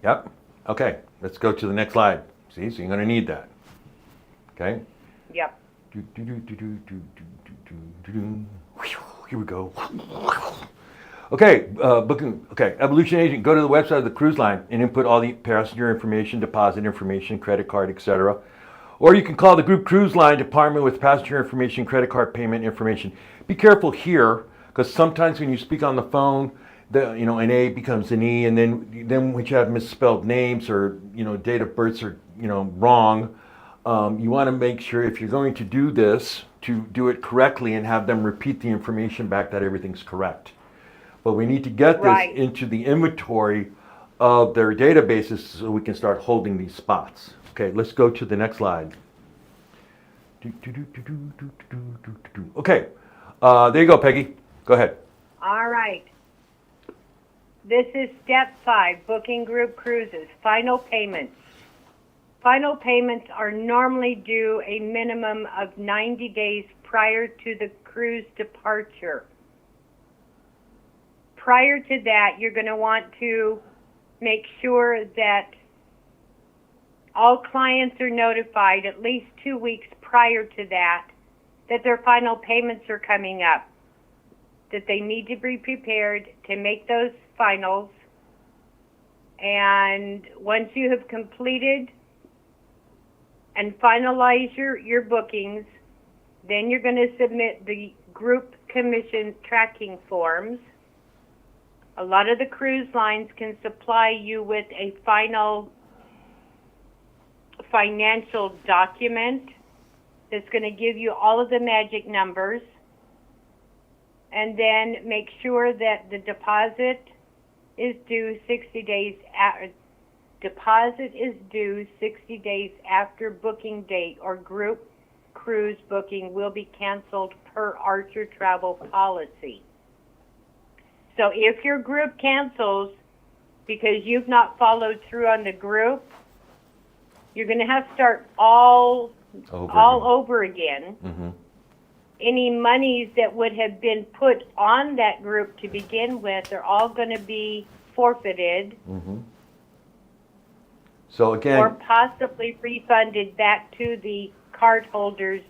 Yep. Okay. Let's go to the next slide. See, so you're going to need that. Okay. Yep. Here we go. Okay, booking. Okay, evolution agent. Go to the website of the cruise line and input all the passenger information, deposit information, credit card, etc. Or you can call the group cruise line department with passenger information, credit card payment information. Be careful here, because sometimes when you speak on the phone, an A becomes an E, and then when you have misspelled names or date of births are wrong. You want to make sure if you're going to do this, to do it correctly and have them repeat the information back that everything's correct. But we need to get this into the inventory of their databases so we can start holding these spots. Okay, let's go to the next slide. Okay, there you go, Peggy. Go ahead. All right. This is step 5, booking group cruises, final payments. Final payments are normally due a minimum of 90 days prior to the cruise departure. Prior to that, you're going to want to make sure that all clients are notified at least 2 weeks prior to that their final payments are coming up, that they need to be prepared to make those finals. And once you have completed and finalize your bookings, then you're going to submit the group commission tracking forms. A lot of the cruise lines can supply you with a final financial document that's going to give you all of the magic numbers, and then make sure that the deposit is due 60 days after booking date, or group cruise booking will be canceled per Archer travel policy. So if your group cancels because you've not followed through on the group, you're going to have to start all over again. Any monies that would have been put on that group to begin with are all going to be forfeited. So again, or possibly refunded back to the cardholder's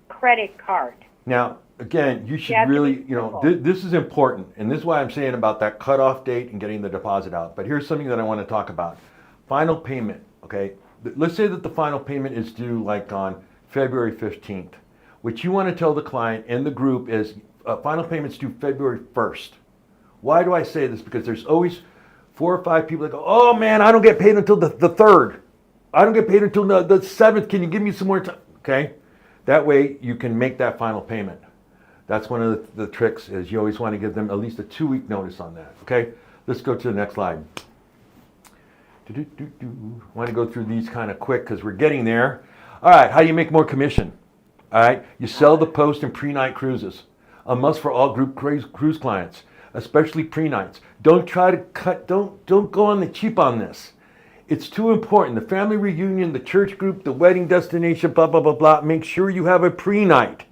credit card. now, again, you should have to really, be careful. this is important, and this is why I'm saying about that cutoff date and getting the deposit out. But here's something that I want to talk about. Final payment, okay? Let's say that the final payment is due like on February 15th. What you want to tell the client and the group is final payment's due February 1st. Why do I say this? Because there's always 4 or 5 people that go, oh man, I don't get paid until the 3rd. I don't get paid until the 7th. Can you give me some more time? Okay? That way you can make that final payment. That's one of the tricks, is you always want to give them at least a 2-week notice on that. Okay? Let's go to the next slide. I want to go through these kind of quick because we're getting there. All right, how do you make more commission? All right, you sell the post and pre-night cruises. A must for all group cruise clients, especially pre-nights. Don't try to cut, don't go on the cheap on this. It's too important. The family reunion, the church group, the wedding destination, blah, blah, blah, blah. Make sure you have a pre-night.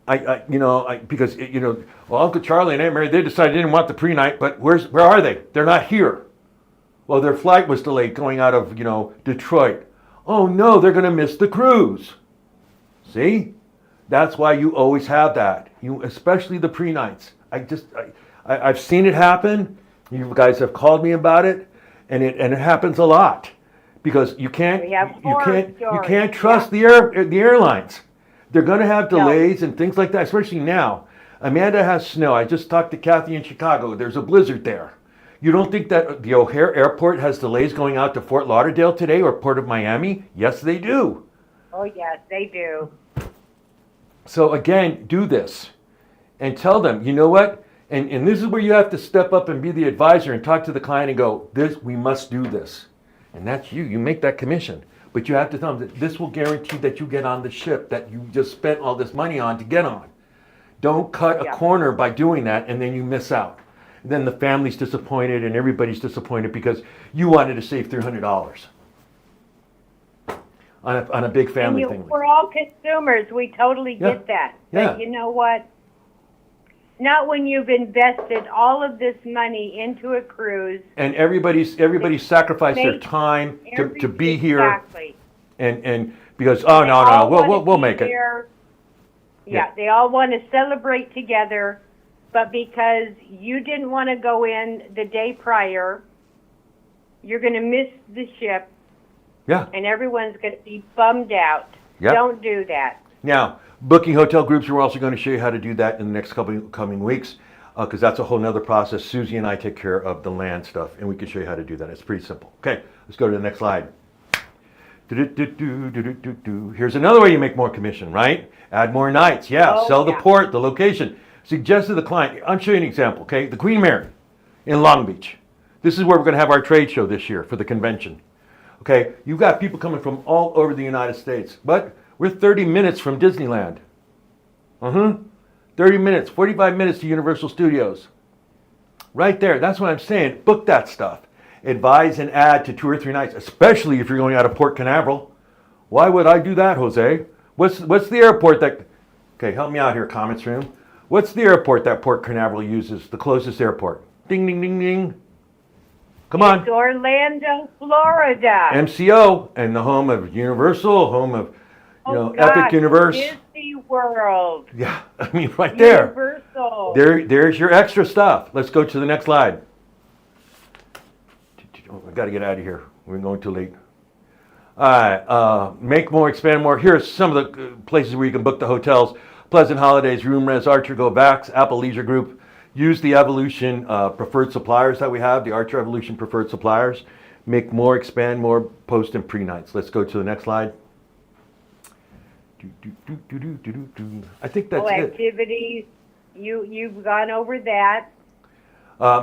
Because Uncle Charlie and Aunt Mary, they decided they didn't want the pre-night, but where are they? They're not here. Well, their flight was delayed going out of, Detroit. Oh no, they're going to miss the cruise. See? That's why you always have that. Especially the pre-nights. I've seen it happen. You guys have called me about it, and it happens a lot. Because you can't trust the airlines. They're going to have delays and things like that, especially now. Amanda has snow. I just talked to Kathy in Chicago. There's a blizzard there. You don't think that the O'Hare Airport has delays going out to Fort Lauderdale today or Port of Miami? Yes, they do. Oh, yes, they do. So again, do this and tell them, you know what? And this is where you have to step up and be the advisor and talk to the client and go, this, we must do this. And that's you. You make that commission. But you have to tell them that this will guarantee that you get on the ship that you just spent all this money on to get on. Don't cut a corner by doing that and then you miss out. Then the family's disappointed and everybody's disappointed because you wanted to save $300 on a big family thing. We're all consumers. We totally get that. Yeah. But you know what? Not when you've invested all of this money into a cruise. And everybody's sacrificed their time to be here. Exactly. And because, oh, no, we'll make it. Yeah, they all want to celebrate together, but because you didn't want to go in the day prior, you're going to miss the ship. Yeah. And everyone's going to be bummed out. Yep. Don't do that. Now, booking hotel groups, we're also going to show you how to do that in the next coming weeks, because that's a whole nother process. Susie and I take care of the land stuff, and we can show you how to do that. It's pretty simple. Okay, let's go to the next slide. Here's another way you make more commission, right? Add more nights. Sell the port, the location. Suggest to the client. I'll show you an example, okay? The Queen Mary in Long Beach. This is where we're going to have our trade show this year for the convention. Okay, you've got people coming from all over the United States, but we're 30 minutes from Disneyland. 30 minutes, 45 minutes to Universal Studios. Right there, that's what I'm saying. Book that stuff. Advise and add to 2 or 3 nights, especially if you're going out of Port Canaveral. Why would I do that, Jose? What's the airport that... Okay, help me out here, comments room. What's the airport that Port Canaveral uses, the closest airport? Ding, ding, ding, ding. Come on. It's Orlando, Florida. MCO, and the home of Universal, home of Gosh, Epic Universe. Disney World. Yeah, I mean, right there. Universal. There's your extra stuff. Let's go to the next slide. I got to get out of here. We're going too late. All right, make more, expand more. Here's some of the places where you can book the hotels. Pleasant Holidays, Room Res, Archer Go Vax, Apple Leisure Group. Use the Evolution preferred suppliers that we have, the Archer Evolution preferred suppliers. Make more, expand more, post and pre-nights. Let's go to the next slide. I think that's it. Activities. You've gone over that.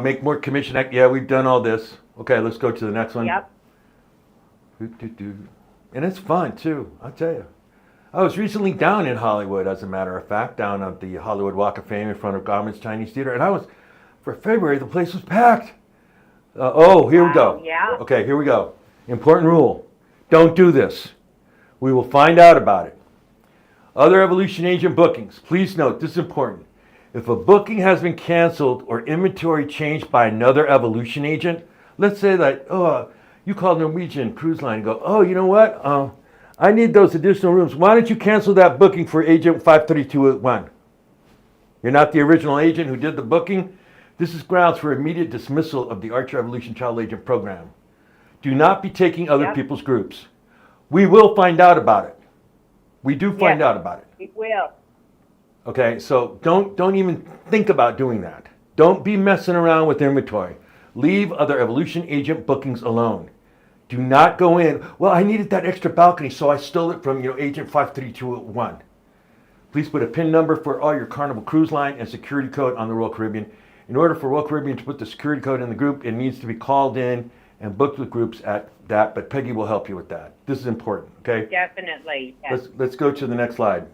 Make more commission. Yeah, we've done all this. Okay, let's go to the next one. Yep. And it's fun too, I'll tell you. I was recently down in Hollywood, as a matter of fact, down at the Hollywood Walk of Fame in front of Garmin's Chinese Theater, and for February, the place was packed. Here we go. Yeah. Okay, here we go. Important rule. Don't do this. We will find out about it. Other Evolution agent bookings. Please note, this is important. If a booking has been canceled or inventory changed by another Evolution agent, let's say that, you call Norwegian Cruise Line and go, oh, you know what? I need those additional rooms. Why don't you cancel that booking for agent 53281? You're not the original agent who did the booking. This is grounds for immediate dismissal of the Archer Evolution Travel Agent Program. Do not be taking other people's groups. We will find out about it. We do find out about it. We will. Okay, so don't even think about doing that. Don't be messing around with inventory. Leave other Evolution agent bookings alone. Do not go in, well, I needed that extra balcony, so I stole it from agent 53281. Please put a PIN number for all your Carnival Cruise Line and security code on the Royal Caribbean. In order for Royal Caribbean to put the security code in the group, it needs to be called in and booked with groups at that, but Peggy will help you with that. This is important, okay? Definitely. Yes. Let's go to the next slide.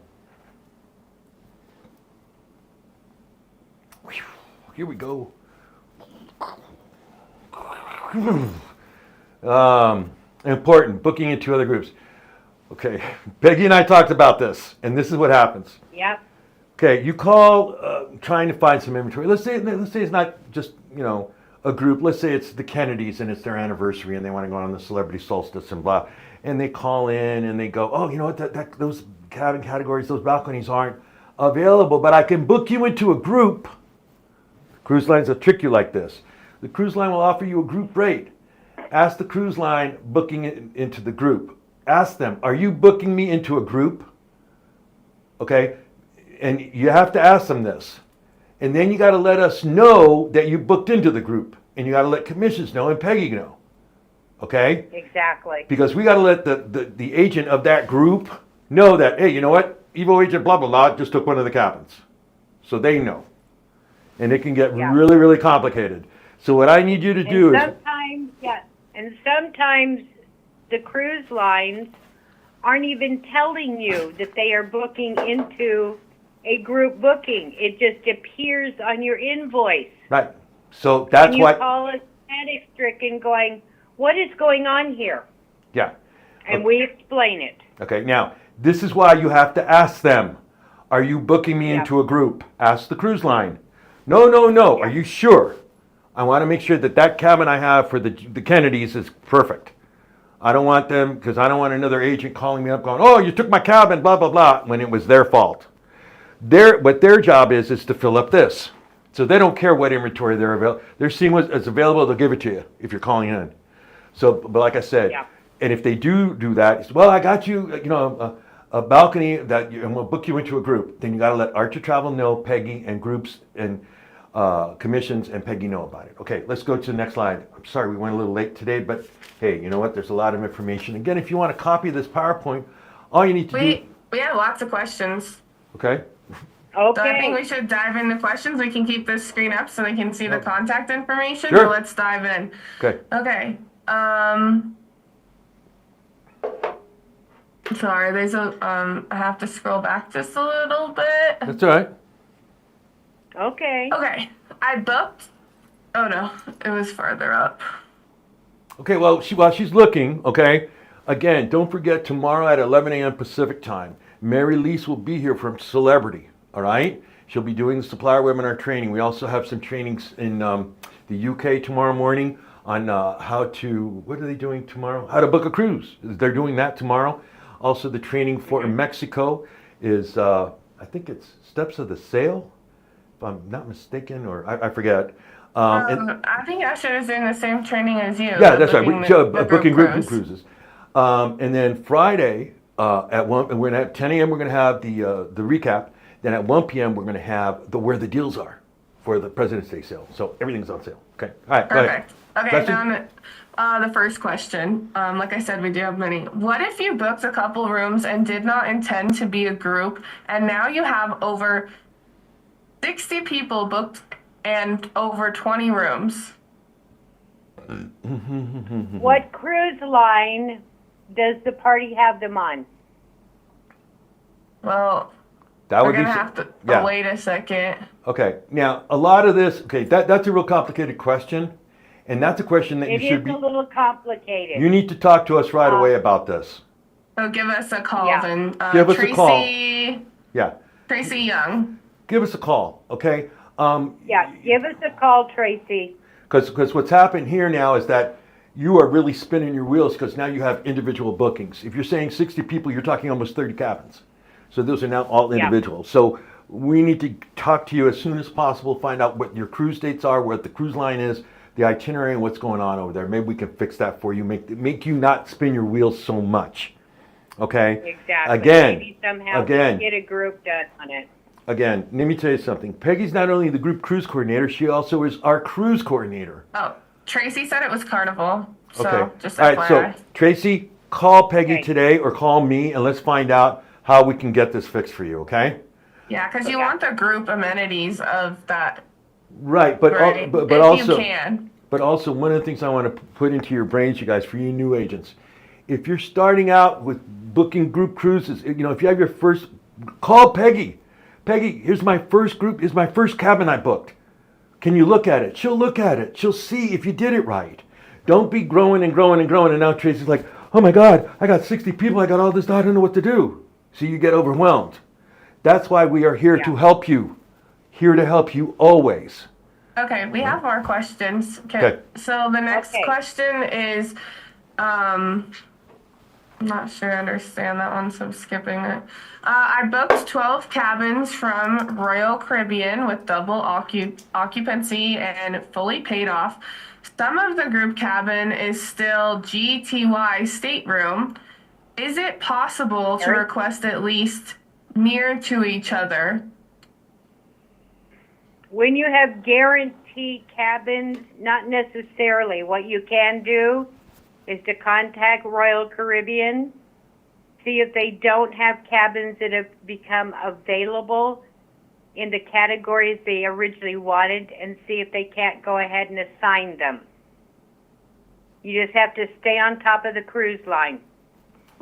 Here we go. Important, booking into other groups. Okay, Peggy and I talked about this, and this is what happens. Yep. Okay, you call trying to find some inventory. Let's say it's not just a group. Let's say it's the Kennedys and it's their anniversary and they want to go on the celebrity solstice and blah. And they call in and they go, oh, you know what? Those cabin categories, those balconies aren't available, but I can book you into a group. Cruise lines will trick you like this. The cruise line will offer you a group rate. Ask the cruise line booking it into the group. Ask them, are you booking me into a group? Okay, and you have to ask them this. And then you got to let us know that you booked into the group. And you got to let commissions know and Peggy know. okay? Exactly. Because we got to let the agent of that group know that, hey, you know what? Evil agent blah, blah, blah just took one of the cabins. So they know. And it can get Yeah. really, really complicated. So what I need you to do is, Sometimes the cruise lines aren't even telling you that they are booking into a group booking. It just appears on your invoice. right. So that's And you why, call us panic-stricken going, what is going on here? yeah. And we explain it. Okay, now, this is why you have to ask them, are you booking me Yeah. into a group? Ask the cruise line. No, no, no. Yeah. Are you sure? I want to make sure that that cabin I have for the Kennedys is perfect. I don't want them, because I don't want another agent calling me up going, oh, you took my cabin, blah, blah, blah, when it was their fault. What their job is to fill up this. So they don't care what inventory they're seeing what's available, they'll give it to you if you're calling in. So, but like I said, Yeah. and if they do that, it's, well, I got you, a balcony and we'll book you into a group. Then you got to let Archer Travel know, Peggy, and groups and commissions and Peggy know about it. Okay, let's go to the next slide. I'm sorry we went a little late today, but hey, you know what? There's a lot of information. Again, if you want to copy this PowerPoint, all you need to do. We have lots of questions. Okay. So I think Okay. we should dive into questions. We can keep this screen up so they can see the contact information. Sure. But let's dive in. Okay. Okay. Sorry, there's I have to scroll back just a little bit. That's all right. Okay. Okay. I booked. Oh no, it was farther up. Okay, well, while she's looking, okay, again, don't forget tomorrow at 11 a.m. Pacific time, Mary Lise will be here from Celebrity, all right? She'll be doing the supplier webinar training. We also have some trainings in the UK tomorrow morning on what are they doing tomorrow? How to book a cruise. They're doing that tomorrow. Also, the training for Mexico is, I think it's Steps of the Sail, if I'm not mistaken, or I forget. I think Asher is doing the same training as you. Yeah, that's right. The Booking group cruise. cruises. And then Friday at 1, and we're gonna have 10 a.m. We're gonna have the recap. Then at 1 p.m. we're gonna have where the deals are for the President's Day sale. So everything's on sale. Okay. All right. Go ahead. Perfect. Okay, Question? down the first question. Like I said, we do have many. What if you booked a couple rooms and did not intend to be a group, and now you have over 60 people booked and over 20 rooms? What cruise line does the party have them on? Well, That we're would be gonna have to yeah. wait a second. Okay. Now a lot of this. Okay, that's a real complicated question, and that's a question that It you should is be. a little complicated. You need to talk to us right away about this. So give us a call Yeah. then. Give us a Tracy, call. Yeah. Tracy Young. Give us a call. Okay. Yeah, give us a call, Tracy. Because what's happened here now is that you are really spinning your wheels because now you have individual bookings. If you're saying 60 people, you're talking almost 30 cabins. So those are now all Yeah. individual. So we need to talk to you as soon as possible, find out what your cruise dates are, what the cruise line is, the itinerary, and what's going on over there. Maybe we can fix that for you, make you not spin your wheels so much. Okay? Exactly. Again, Maybe somehow again. get a group done on it. Again, let me tell you something. Peggy's not only the group cruise coordinator, she also is our cruise coordinator. Oh, Tracy said it was Carnival. So Okay. just All right, FYI. so Tracy, call Peggy Okay. today or call me and let's find out how we can get this fixed for you, okay? Yeah, because you want the group amenities of that, Right, but right? but if also you can. but also one of the things I want to put into your brains, you guys, for you new agents, if you're starting out with booking group cruises, if you have your first, call Peggy. Peggy, here's my first group, here's my first cabin I booked. Can you look at it? She'll look at it. She'll see if you did it right. Don't be growing and growing and growing, and now Tracy's like, oh my God, I got 60 people, I got all this, I don't know what to do. So you get overwhelmed. That's why we are here to help you. Here to help you always. Okay, we have more questions. Okay. So the next Okay. question is, I'm not sure I understand that one, so I'm skipping it. I booked 12 cabins from Royal Caribbean with double occupancy and fully paid off. Some of the group cabin is still GTY stateroom. Is it possible to Eric? request at least near to each other? When you have guaranteed cabins, not necessarily. What you can do is to contact Royal Caribbean, see if they don't have cabins that have become available in the categories they originally wanted, and see if they can't go ahead and assign them. You just have to stay on top of the cruise line.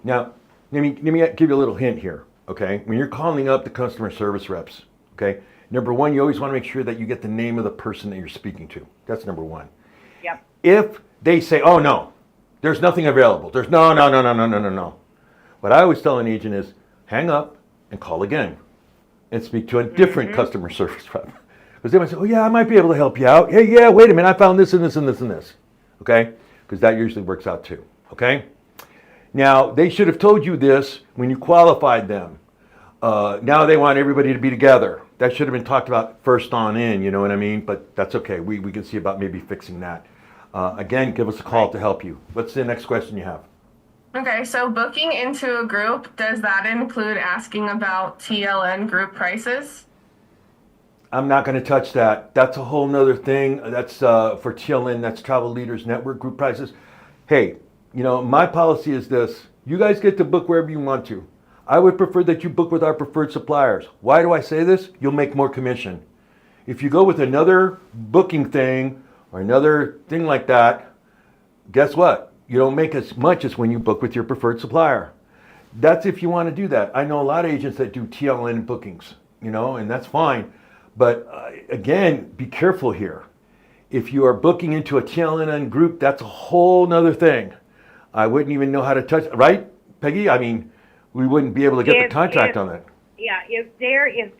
Now, let me give you a little hint here, okay? When you're calling up the customer service reps, okay, number one, you always want to make sure that you get the name of the person that you're speaking to. That's number one. Yep. If they say, oh, no, there's nothing available, there's no. What I always tell an agent is hang up and call again and speak to a different customer service rep. Because they might say, oh, yeah, I might be able to help you out. Hey, yeah, wait a minute, I found this and this and this and this, okay? Because that usually works out too, okay? Now, they should have told you this when you qualified them. Now they want everybody to be together. That should have been talked about first on in, you know what I mean? But that's okay. We can see about maybe fixing that. Again, give us a call to help you. What's the next question you have? Okay, so booking into a group, does that include asking about TLN group prices? I'm not going to touch that. That's a whole nother thing. That's for TLN, that's Travel Leaders Network group prices. Hey, you know, my policy is this. You guys get to book wherever you want to. I would prefer that you book with our preferred suppliers. Why do I say this? You'll make more commission. If you go with another booking thing or another thing like that, guess what? You don't make as much as when you book with your preferred supplier. That's if you want to do that. I know a lot of agents that do TLN bookings, you know, and that's fine. But again, be careful here. If you are booking into a TLN group, that's a whole nother thing. I wouldn't even know how to touch, right, Peggy? I mean, we wouldn't be able to get the contract on that. Yeah, if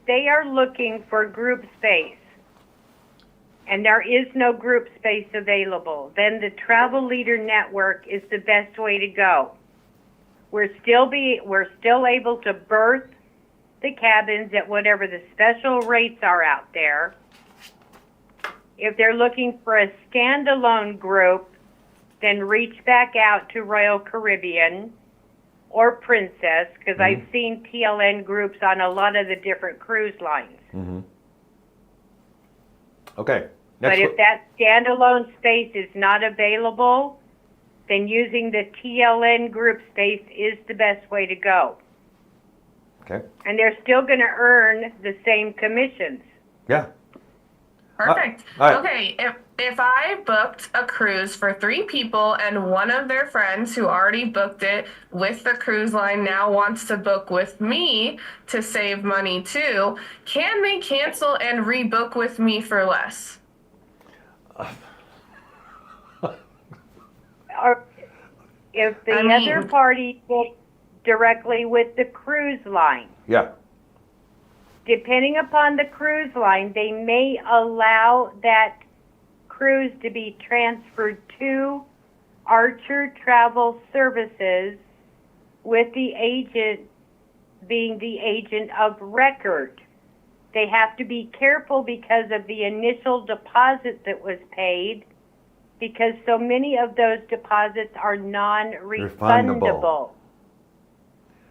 they are looking for group space and there is no group space available, then the Travel Leader Network is the best way to go. We're still able to berth the cabins at whatever the special rates are out there. If they're looking for a standalone group, then reach back out to Royal Caribbean or Princess, because I've seen TLN groups on a lot of the different cruise lines. Okay. But if that standalone space is not available, then using the TLN group space is the best way to go. Okay. And they're still going to earn the same commissions. Yeah. Perfect. All right. Okay, if I booked a cruise for 3 people and one of their friends who already booked it with the cruise line now wants to book with me to save money too, can they cancel and rebook with me for less? Or if the other party booked directly with the cruise line. Yeah. Depending upon the cruise line, they may allow that cruise to be transferred to Archer Travel Services with the agent being the agent of record. They have to be careful because of the initial deposit that was paid, because so many of those deposits are non-refundable.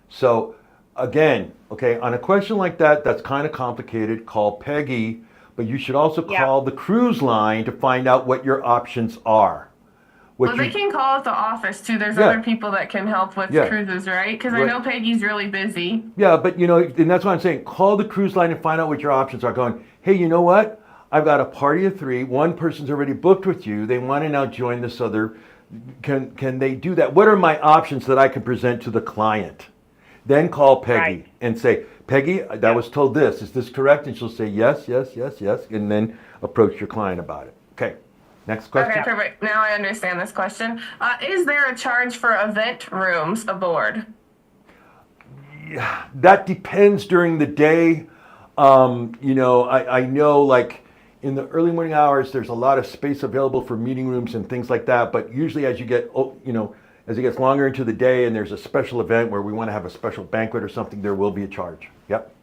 So again, okay, on a question like that, that's kind of complicated, call Peggy, but you should also call the cruise line to find out what your options are. They can call at the office too. There's other people that can help with cruises, right? Because I know Peggy's really busy. Yeah, but you know, and that's why I'm saying, call the cruise line and find out what your options are. Going, hey, you know what? I've got a party of 3. One person's already booked with you. They want to now join this other. Can they do that? What are my options that I can present to the client? Then call Peggy and say, Peggy, I was told this. Is this correct? And she'll say, yes, and then approach your client about it. Okay, next question. Okay, perfect. Now I understand this question. Is there a charge for event rooms aboard? Yeah, that depends during the day. You know, I know like in the early morning hours, there's a lot of space available for meeting rooms and things like that. But usually as you get, you know, as it gets longer into the day and there's a special event where we want to have a special banquet or something, there will be a charge. Yep.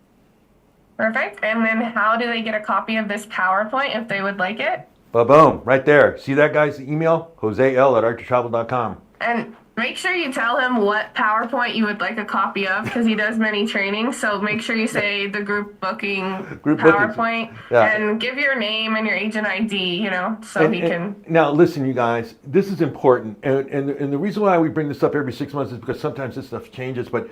Perfect. And then how do they get a copy of this PowerPoint if they would like it? Boom, right there. See that, guys? The email, joseL@archertravel.com. And Make sure you tell him what PowerPoint you would like a copy of because he does many trainings. So make sure you say the group booking Group bookings. PowerPoint Yeah. and give your name and your agent ID, so he can. Now, listen, you guys, this is important. And the reason why we bring this up every 6 months is because sometimes this stuff changes. But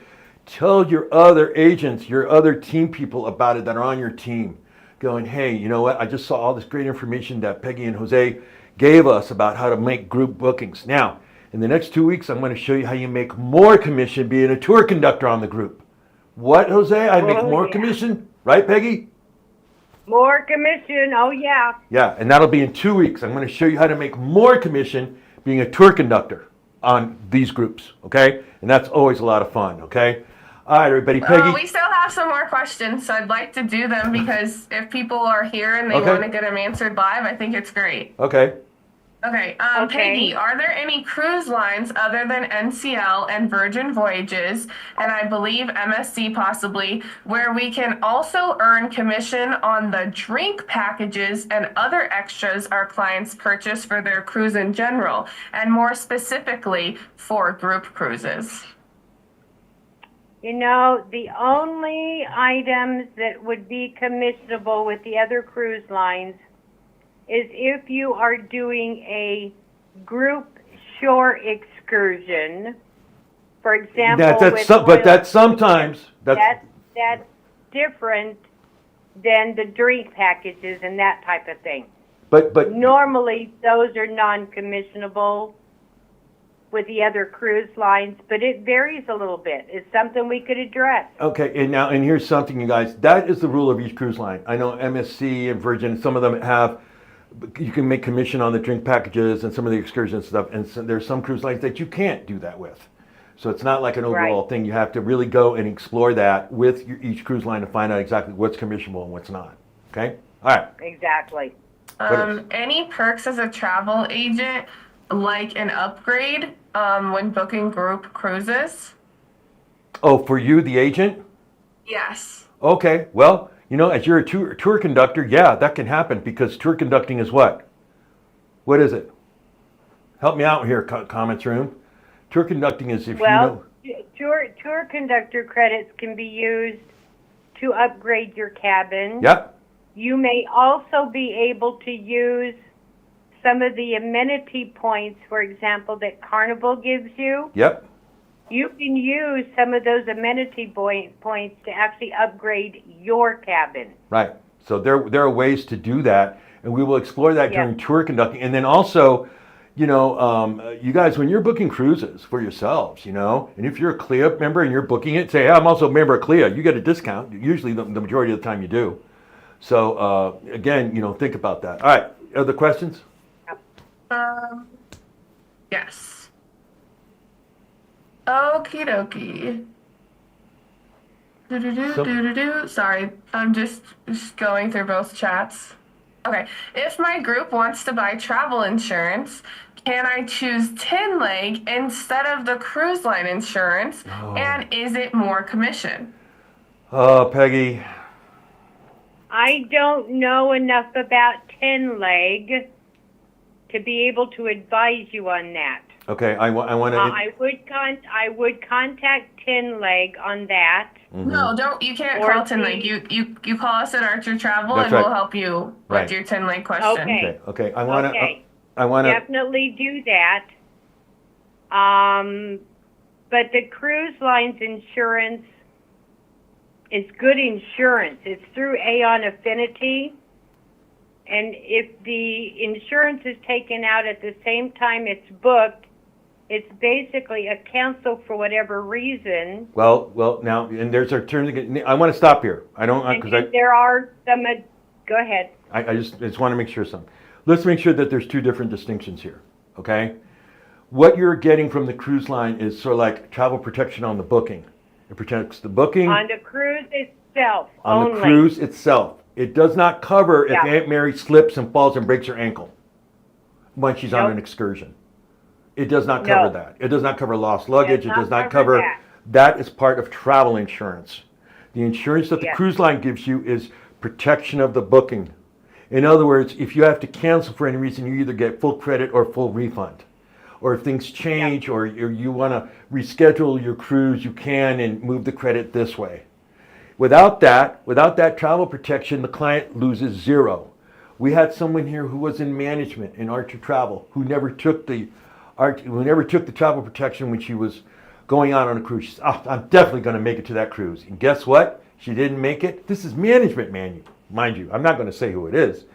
tell your other agents, your other team people about it that are on your team. Going, hey, you know what? I just saw all this great information that Peggy and Jose gave us about how to make group bookings. Now, in the next 2 weeks, I'm going to show you how you make more commission being a tour conductor on the group. What, Jose? I make more commission? Right, Peggy? More commission, oh yeah. Yeah, and that'll be in 2 weeks. I'm going to show you how to make more commission being a tour conductor on these groups, okay? And that's always a lot of fun, okay? All right, everybody, Peggy. We still have some more questions, so I'd like to do them because if people are here and they Okay. want to get them answered live, I think it's great. Okay. Okay, Okay. Peggy, are there any cruise lines other than NCL and Virgin Voyages, and I believe MSC possibly, where we can also earn commission on the drink packages and other extras our clients purchase for their cruise in general, and more specifically for group cruises? The only items that would be commissionable with the other cruise lines is if you are doing a group shore excursion, for example. That's sometimes. That's different than the drink packages and that type of thing. But Normally, those are non-commissionable with the other cruise lines, but it varies a little bit. It's something we could address. okay, and here's something, you guys. That is the rule of each cruise line. I know MSC and Virgin, some of them have. You can make commission on the drink packages and some of the excursion stuff, and there's some cruise lines that you can't do that with. So it's not like an overall thing. You have to really go and explore that with each cruise line to find out exactly what's commissionable and what's not. Okay? All right. Exactly. Any perks as a travel agent, like an upgrade when booking group cruises? Oh, for you, the agent? Yes. Okay. Well, as you're a tour conductor, yeah, that can happen because tour conducting is what? What is it? Help me out here, comments room. Tour conducting is tour conductor credits can be used to upgrade your cabin. Yep. You may also be able to use some of the amenity points, for example, that Carnival gives you. Yep. You can use some of those amenity points to actually upgrade your cabin. Right. So there are ways to do that, and we will explore that during tour conducting. And then also, you guys, when you're booking cruises for yourselves, and if you're a CLIA member and you're booking it, say, hey, I'm also a member of CLIA, you get a discount. Usually the majority of the time you do. So again, think about that. All right. Other questions? Yes. Okie dokie. Sorry, I'm just going through both chats. Okay, if my group wants to buy travel insurance, can I choose tin leg instead of the cruise line insurance? Oh. And is it more commission? Oh, Peggy. I don't know enough about tin leg to be able to advise you on that. Okay, I want to. I would contact Tin Leg on that. Mm-hmm. No, don't. You can't call tin leg. You call us at Archer Travel, and we'll help you with your tin leg question. Okay. I want to. Definitely do that. But the cruise line's insurance is good insurance. It's through Aon Affinity. And if the insurance is taken out at the same time it's booked, it's basically a cancel for whatever reason. Well, now, and there's our terms. I want to stop here. I don't, because there are some. Go ahead. I just want to make sure something. Let's make sure that there's two different distinctions here. Okay, what you're getting from the cruise line is sort of like travel protection on the booking. It protects the booking on the cruise itself. On only. the cruise itself. It does not cover if Aunt Mary slips and falls and breaks her ankle when she's on an excursion. It does not cover that. It does not cover lost luggage. It does not cover that is part of travel insurance. The insurance that the cruise line gives you is protection of the booking. In other words, if you have to cancel for any reason, you either get full credit or full refund. or if things change, or you want to reschedule your cruise, you can and move the credit this way. Without that travel protection, the client loses zero. We had someone here who was in management in Archer Travel who never took the travel protection when she was going out on a cruise. She said, oh, I'm definitely going to make it to that cruise. And guess what? She didn't make it. This is management, mind you. I'm not going to say who it is.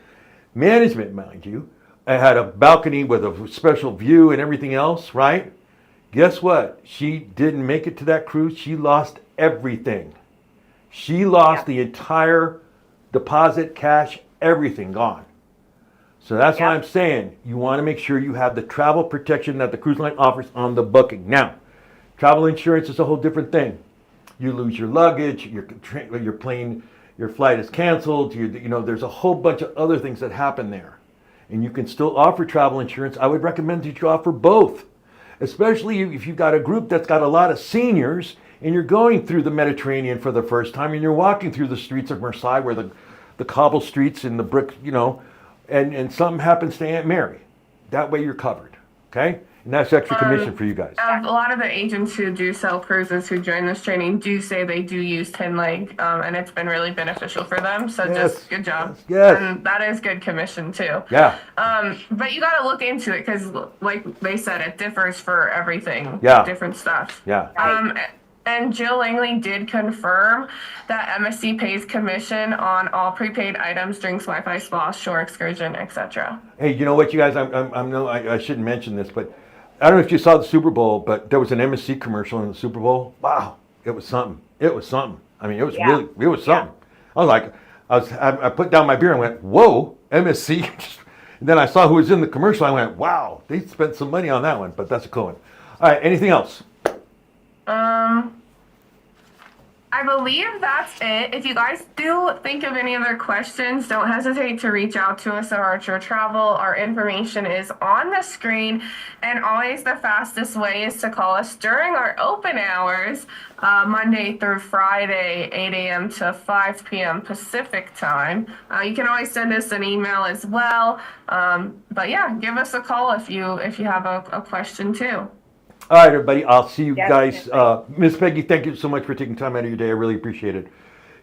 Management, mind you. I had a balcony with a special view and everything else, right? Guess what? She didn't make it to that cruise. She lost everything. She lost the entire deposit, cash, everything gone. So that's why I'm saying you want to make sure you have the travel protection that the cruise line offers on the booking. Now, travel insurance is a whole different thing. You lose your luggage, your plane, your flight is canceled. There's a whole bunch of other things that happen there, and you can still offer travel insurance. I would recommend that you offer both, especially if you've got a group that's got a lot of seniors, and you're going through the Mediterranean for the first time, and you're walking through the streets of Marseille, where the cobble streets and the brick, and something happens to Aunt Mary. That way you're covered, okay? And that's extra commission for you guys. A lot of the agents who do sell cruises who join this training do say they do use Tin Lake, and it's been really beneficial for them. So just good job. Yes. And that is good commission too. Yeah. But you got to look into it because, like they said, it differs for everything. Yeah. Different stuff. Yeah. And Jill Langley did confirm that MSC pays commission on all prepaid items, drinks, Wi-Fi, spa, shore excursion, etc. Hey, you know what, you guys? I shouldn't mention this, but I don't know if you saw the Super Bowl, but there was an MSC commercial in the Super Bowl. Wow, it was something. I mean, it was something. I was like, I put down my beer and went, whoa, MSC. And then I saw who was in the commercial. I went, wow, they spent some money on that one, but that's a cool one. All right, anything else? I believe that's it. If you guys do think of any other questions, don't hesitate to reach out to us at Archer Travel. Our information is on the screen, and always the fastest way is to call us during our open hours, Monday through Friday, 8 a.m. to 5 p.m. Pacific time. You can always send us an email as well. But yeah, give us a call if you have a question too. All right, everybody. I'll see you guys. Miss Peggy, thank you so much for taking time out of your day. I really appreciate it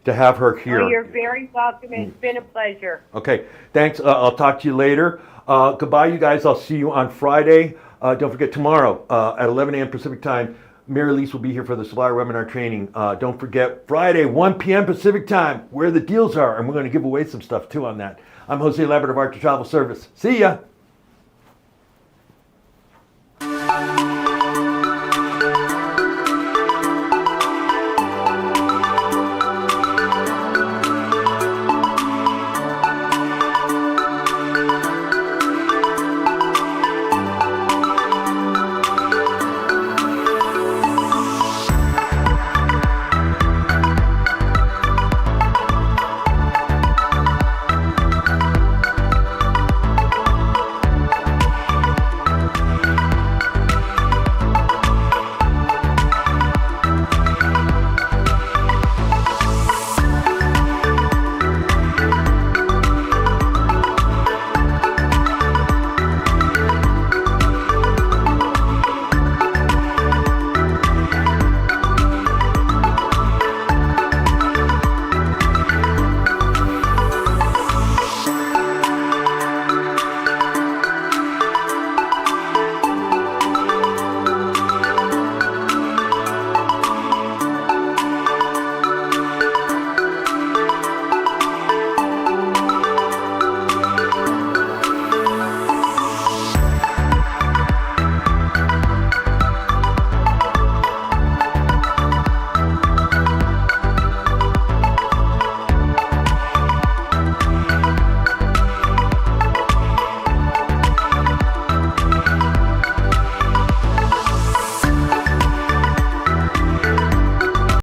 to have her here. Oh, you're very welcome. It's been a pleasure. Okay, thanks. I'll talk to you later. Goodbye, you guys. I'll see you on Friday. Don't forget, tomorrow at 11 a.m. Pacific time, Mary Lise will be here for the supplier webinar training. Don't forget, Friday, 1 p.m. Pacific time, where the deals are, and we're going to give away some stuff too on that. I'm Jose Labrador of Archer Travel Service. See ya.